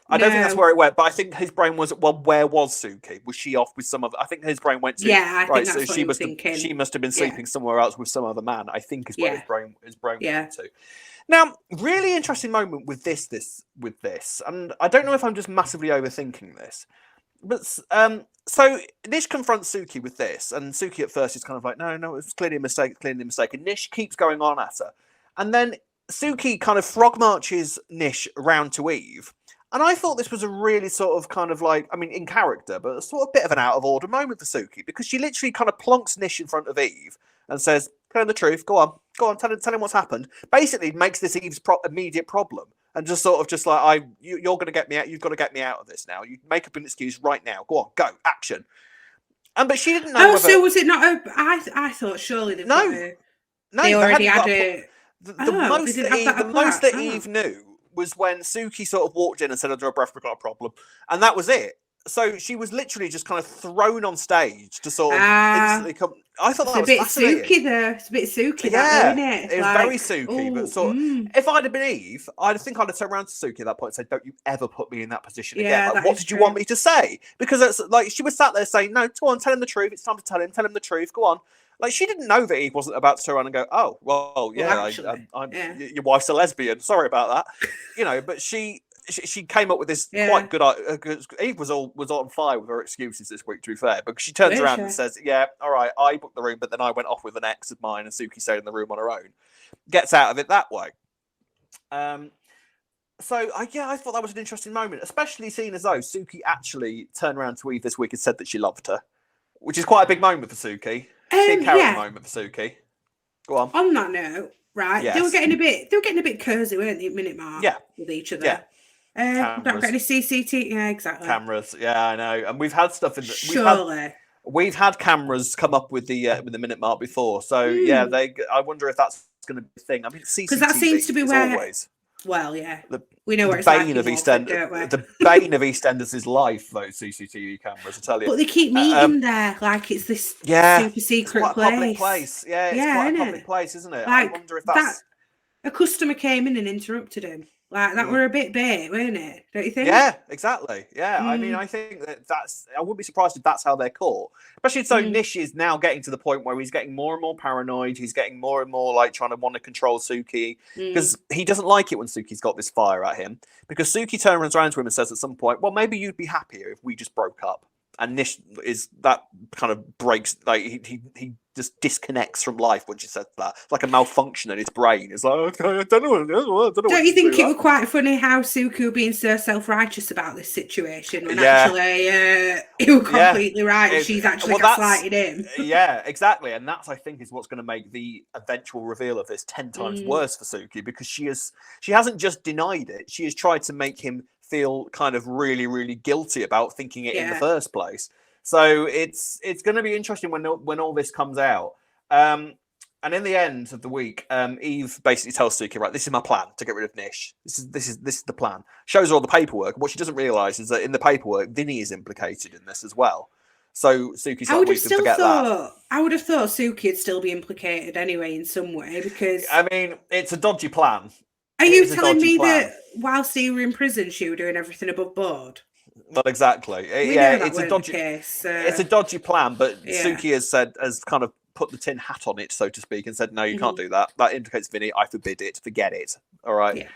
I don't think that's where it went. But I think his brain was, well, where was Suki? Was she off with some other? I think his brain went to, I think that's what he was thinking. She must have been sleeping somewhere else with some other man. I think is where his brain went to. Now, really interesting moment with this, and I don't know if I'm just massively overthinking this, but so Nish confronts Suki with this, and Suki at first is kind of like, no, it was clearly a mistake, and Nish keeps going on at her, and then Suki kind of frog marches Nish around to Eve, and I thought this was a really sort of kind of like, I mean, in character, but a sort of bit of an out of order moment for Suki, because she literally kind of plonks Nish in front of Eve and says, tell him the truth, go on, tell him what's happened. Basically makes this Eve's immediate problem. And just sort of just like, you're going to get me out. You've got to get me out of this now. You make up an excuse right now. Go on, go, action. But she didn't know. So was it not? I thought surely they already had it. The most that Eve knew was when Suki sort of walked in and said, "Under a breath, we've got a problem," and that was it. So she was literally just kind of thrown on stage to sort of instantly come. I thought that was fascinating. It's a bit Suki, yeah, isn't it? It was very Suki, but sort of, if I'd have been Eve, I think I'd have turned around to Suki at that point and said, "Don't you ever put me in that position again." Like, what did you want me to say? Because it's like she was sat there saying, "No, go on, tell him the truth. It's time to tell him the truth. Go on." Like, she didn't know that Eve wasn't about to turn around and go, "Oh, well, yeah, your wife's a lesbian. Sorry about that," But she came up with this quite good. Eve was on fire with her excuses this week, to be fair, because she turns around and says, "Yeah, all right, I booked the room, but then I went off with an ex of mine, and Suki stayed in the room on her own." Gets out of it that way. So I thought that was an interesting moment, especially seeing as though Suki actually turned around to Eve this week and said that she loved her, which is quite a big moment for Suki. Big character moment for Suki. Go on. On that note, right? Yes. They were getting a bit cozy, weren't they, at Minute Mark? Yeah. With each other. Yeah. Don't get any CCTV. Yeah, exactly. Cameras. Yeah, I know. And we've had stuff in. We've had cameras come up with the Minute Mark before. So yeah, I wonder if that's going to be a thing. I mean, CCTV because that seems to be where. Always. Well, yeah, we know where it's bane of EastEnders. The bane of EastEnders' life, those CCTV cameras. I tell you. But they keep meeting there, like it's this super secret it's quite a public place. Yeah, it's quite a public place, isn't it? Like, I wonder if that's a customer came in and interrupted him. Like, that were a bit bait, weren't it? Don't you think? Yeah, exactly. Yeah, I mean, I think that's. I wouldn't be surprised if that's how they're caught. Especially so Nish is now getting to the point where he's getting more and more paranoid. He's getting more and more like trying to want to control Suki because he doesn't like it when Suki's got this fire at him. Because Suki turns around to him and says at some point, "Well, maybe you'd be happier if we just broke up." And Nish is that kind of breaks, like he just disconnects from life when she says that. It's like a malfunction in his brain. It's like, okay, I don't know. Don't you think it was quite funny how Suki was being so self-righteous about this situation when actually he was completely right and she's actually gaslighted him? Yeah, exactly. And that's, I think, is what's going to make the eventual reveal of this 10 times worse for Suki, because she hasn't just denied it. She has tried to make him feel kind of really, really guilty about thinking it in the first place. So it's going to be interesting when all this comes out. And in the end of the week, Eve basically tells Suki, right, this is my plan to get rid of Nish. This is the plan. Shows her all the paperwork. What she doesn't realise is that in the paperwork, Vinny is implicated in this as well. So Suki's like, we can forget that. I would have thought Suki would still be implicated anyway in some way, because I mean, it's a dodgy plan. Are you telling me that whilst you were in prison, she was doing everything above board? Well, exactly. It's a dodgy. It's a dodgy plan, but Suki has kind of put the tin hat on it, so to speak, and said, "No, you can't do that. That implicates Vinny. I forbid it. Forget it." All right. Yeah.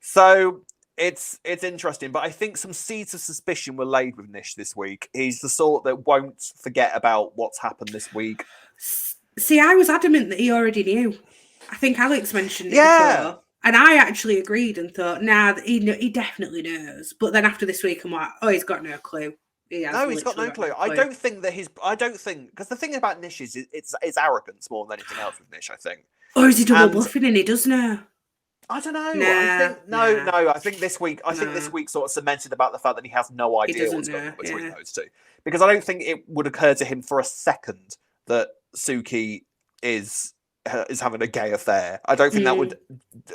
So it's interesting, but I think some seeds of suspicion were laid with Nish this week. He's the sort that won't forget about what's happened this week. See, I was adamant that he already knew. I think Alex mentioned it before. And I actually agreed and thought, nah, he definitely knows. But then after this week, I'm like, oh, he's got no clue. He has No, he's got no literally clue. I don't think because the thing about Nish is it's arrogance more than anything else with Nish, I think. Or is he double And bluffing and he doesn't know? I don't know. I Nah, think no. I think this week Nah. sort of cemented about the fact that he has no He idea doesn't what's going know, on between yeah. those two. Because I don't think it would occur to him for a second that Suki is having a gay affair. I don't think that would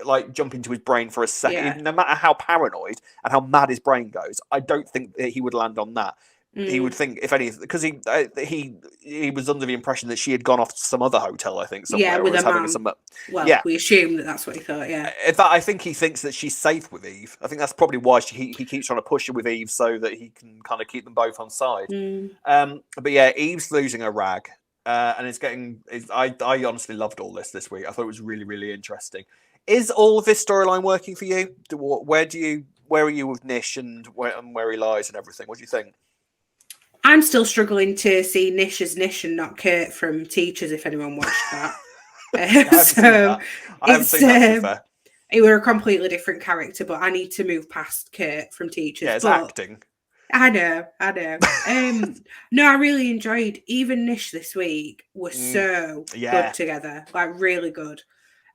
like jump into his brain for a second. Yeah. No matter how paranoid and how mad his brain goes, I don't think that he would land on that. He would think, if anything, because he was under the impression that she had gone off to some other hotel, I think, somewhere. Yeah, with was a having man. some. Well, we assume that that's what he thought, yeah. In fact, I think he thinks that she's safe with Eve. I think that's probably why he keeps trying to push her with Eve so that he can kind of keep them both on side. But yeah, Eve's losing her rag. And it's getting. I honestly loved all this week. I thought it was really, really interesting. Is all of this storyline working for you? Where are you with Nish and where he lies and everything? What do you think? I'm still struggling to see Nish as Nish and not Kurt from Teachers, if anyone watched that. I haven't seen that. I haven't seen that, to be fair. It were a completely different character, but I need to move past Kurt from Teachers. Yeah, it's acting. I know. No, I really enjoyed even Nish this week was so good together, like really good.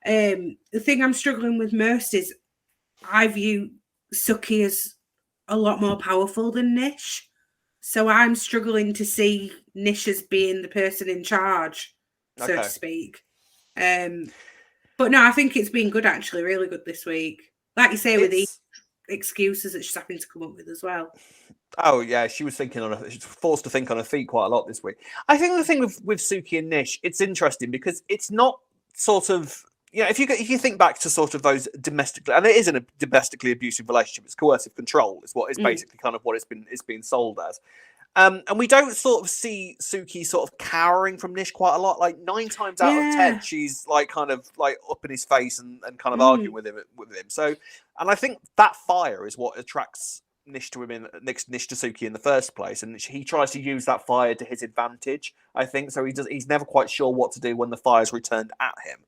The thing I'm struggling with most is I view Suki as a lot more powerful than Nish. So I'm struggling to see Nish as being the person in charge, so to speak. But no, I think it's been good, actually, really good this week. Like you say, with the excuses that she's having to come up with as well. Oh yeah, she was she's forced to think on her feet quite a lot this week. I think the thing with Suki and Nish, it's interesting because it's not sort of, if you think back to sort of those domestically, and it isn't a domestically abusive relationship, it's coercive control. Is what is basically kind of what it's been sold as. And we don't sort of see Suki sort of cowering from Nish quite a lot. Like 9 times out of 10, she's like kind of like up in his face and kind of arguing with him. So, and I think that fire is what attracts Nish to Suki in the first place, and he tries to use that fire to his advantage. I think so. He's never quite sure what to do when the fire's returned at him.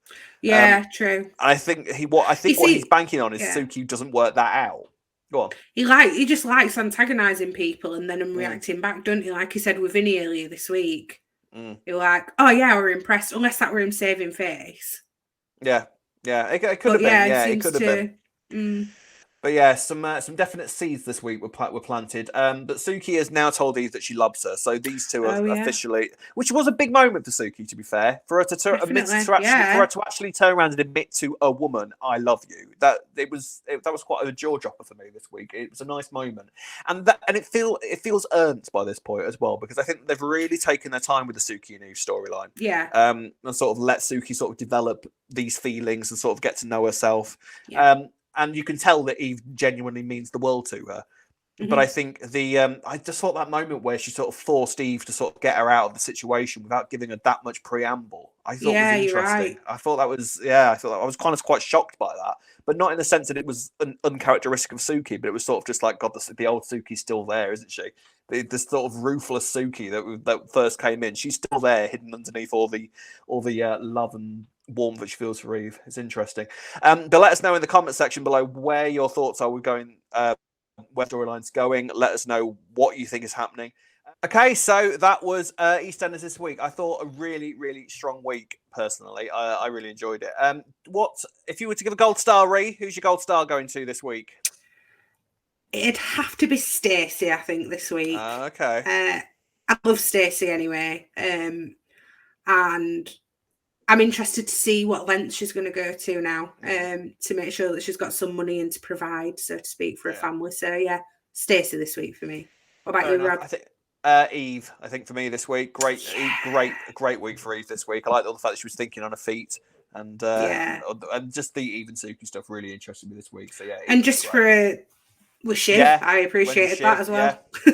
Yeah, true. And I think what he's banking on is Suki doesn't work that out. Go on. He just likes antagonising people and then reacting back, don't he? Like he said with Vinny earlier this week. You're like, oh yeah, we're impressed, unless that were him saving face. Yeah, it could have been. Yeah, it could have been. But yeah, some definite seeds this week were planted. But Suki has now told Eve that she loves her. So these two are officially, which was a big moment for Suki, to be fair, for her to actually turn around and admit to a woman, "I love you." That was quite a jaw dropper for me this week. It was a nice moment, and it feels earned by this point as well, because I think they've really taken their time with the Suki and Eve storyline. Yeah. And sort of let Suki sort of develop these feelings and sort of get to know herself. Yeah. And you can tell that Eve genuinely means the world to her. But I think I just thought that moment where she sort of forced Eve to sort of get her out of the situation without giving her that much preamble, I thought was interesting. You're right. I thought that was, I was kind of quite shocked by that, but not in the sense that it was an uncharacteristic of Suki, but it was sort of just like, God, the old Suki's still there, isn't she? The sort of ruthless Suki that first came in, she's still there, hidden underneath all the love and warmth that she feels for Eve. It's interesting. But let us know in the comment section below where your thoughts are. We're going, where storyline's going. Let us know what you think is happening. Okay, so that was EastEnders this week. I thought a really, really strong week, personally. I really enjoyed it. What if you were to give a gold star, Ree? Who's your gold star going to this week? It'd have to be Stacey, I think, this week. Okay. I love Stacey anyway. And I'm interested to see what length she's going to go to now to make sure that she's got some money and to provide, so to speak, for a family. So, yeah, Stacey this week for me. What about you, Rob? I think Eve, I think, for me this week. Great week for Eve this week. I like all the fact that she was thinking on her feet. And just the Eve and Suki stuff really interested me this week. So, yeah. And just for with Shiv, I appreciated that as well. Yeah.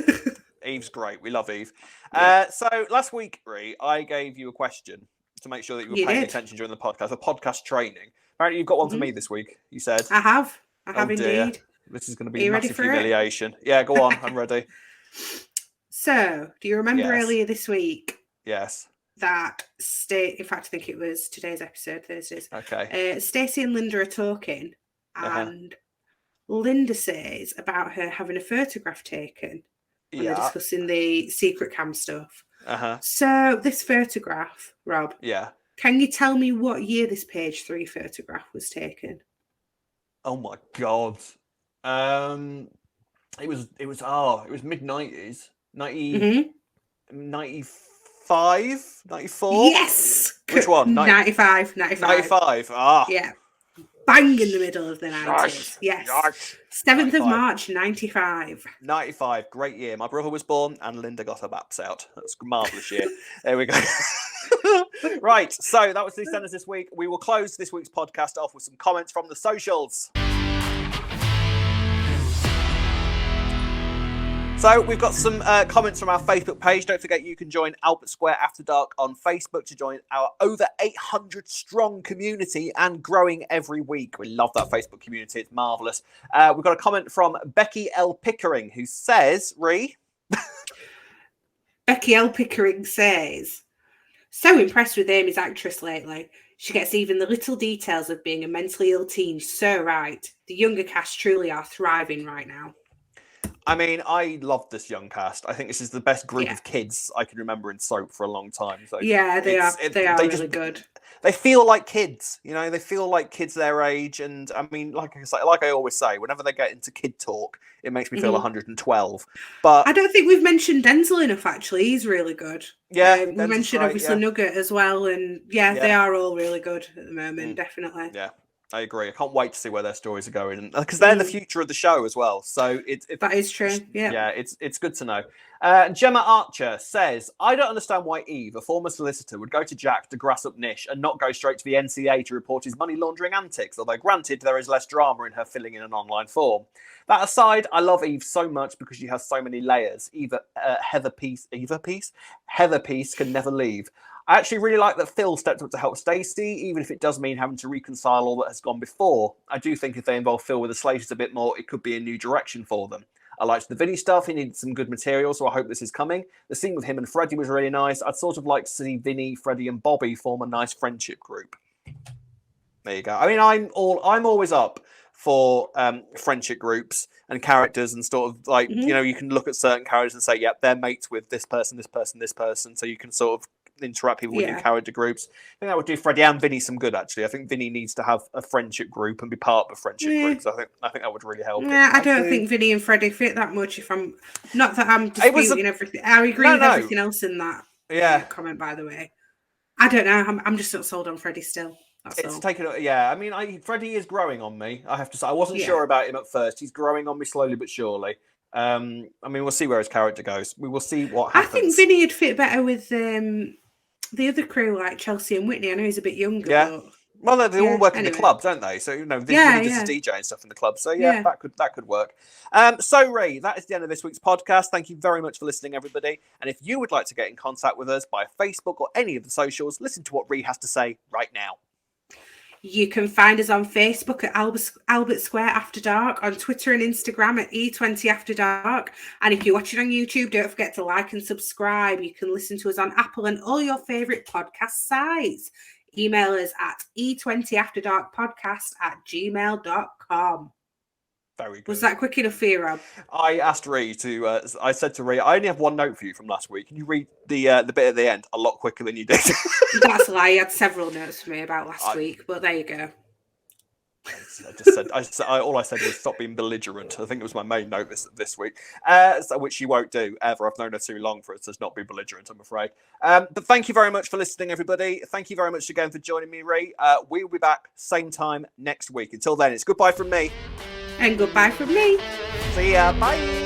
Eve's great. We love Eve. So last week, Ree, I gave you a question to make sure that you were paying attention during the podcast, a podcast training. Apparently, you've got one for me this week, you said. I have indeed. This is going to be a massive humiliation. Yeah, go on. I'm ready. So, do you remember earlier this week? Yes. That in fact, I think it was today's episode, Thursdays. Okay. Stacey and Linda are talking, and Linda says about her having a photograph taken when they're discussing the secret cam stuff. Uh-huh. So this photograph, Rob. Yeah. Can you tell me what year this page 3 photograph was taken? Oh my God. It was mid-90s. 95, 94? Yes! Which one? 95. 95. Ah. Yeah. Bang in the middle of the 90s. Yes. 7th of 95. March, 95. 95. Great year. My brother was born and Linda got her Baps out. That's a marvellous year. There we go. Right. So that was the senders this week. We will close this week's podcast off with some comments from the socials. So we've got some comments from our Facebook page. Don't forget you can join Albert Square After Dark on Facebook to join our over 800 strong community and growing every week. We love that Facebook community. It's marvellous. We've got a comment from Becky L. Pickering who says, Becky L. Pickering says, so impressed with Amy's actress lately. She gets even the little details of being a mentally ill teen so right. The younger cast truly are thriving right now. I mean, I love this young cast. I think this is the best group of kids I can remember in soap for a long time. So yeah, they are really good. They feel like kids, you know. They feel like kids their age, and I mean, like I always say, whenever they get into kid talk, it makes me feel 112. But I don't think we've mentioned Denzel enough. Actually, he's really good. Yeah, we mentioned obviously Nugget as well, and they are all really good at the moment. Definitely. Yeah. I agree. I can't wait to see where their stories are going because they're the future of the show as well. So that is true. Yeah, it's good to know. Gemma Archer says, I don't understand why Eve, a former solicitor, would go to Jack to grass up Nish and not go straight to the NCA to report his money laundering antics, although granted there is less drama in her filling in an online form. That aside, I love Eve so much because she has so many layers. Heather Peace can never leave. I actually really like that Phil stepped up to help Stacey, even if it does mean having to reconcile all that has gone before. I do think if they involve Phil with the Slaters a bit more, it could be a new direction for them. I liked the Vinny stuff. He needed some good material, so I hope this is coming. The scene with him and Freddie was really nice. I'd sort of like to see Vinny, Freddie and Bobby form a nice friendship group. There you go. I mean, I'm always up for friendship groups and characters and sort of like, you know, you can look at certain characters and say, yep, they're mates with this person, this person, this person. So you can sort of interact people with new character groups. I think that would do Freddie and Vinny some good, actually. I think Vinny needs to have a friendship group and be part of a friendship group. So I think that would really help. Yeah, I don't think Vinny and Freddie fit that much. If I'm not that I'm disputing everything. I agree with everything else in that comment, by the way. I don't know. I'm just not sold on Freddie still. It's taken. Yeah, I mean, Freddie is growing on me. I have to say, I wasn't sure about him at first. He's growing on me slowly but surely. I mean, we'll see where his character goes. We will see what happens. I think Vinny would fit better with the other crew, like Chelsea and Whitney. I know he's a bit younger. Yeah. But... Well, they all work in the club, don't they? So, you know, Vinny does his DJ and stuff in the club. So, that could work. So, Ray, that is the end of this week's podcast. Thank you very much for listening, everybody. And if you would like to get in contact with us by Facebook or any of the socials, listen to what Ree has to say right now. You can find us on Facebook at Albert Square After Dark, on Twitter and Instagram at E20 After Dark. And if you're watching on YouTube, don't forget to like and subscribe. You can listen to us on Apple and all your favourite podcast sites. Email us at e20afterdarkpodcast@gmail.com. Very good. Was that quick enough for you, Rob? I asked Ree to. I said to Ree, I only have one note for you from last week. Can you read the bit at the end a lot quicker than you did? That's a lie. You had several notes for me about last week, but there you go. All I said was stop being belligerent. I think it was my main note this week, which she won't do ever. I've known her too long for it to not be belligerent, I'm afraid. But thank you very much for listening, everybody. Thank you very much again for joining me, Ree. We'll be back same time next week. Until then, it's goodbye from me. And goodbye from me. See ya. Bye.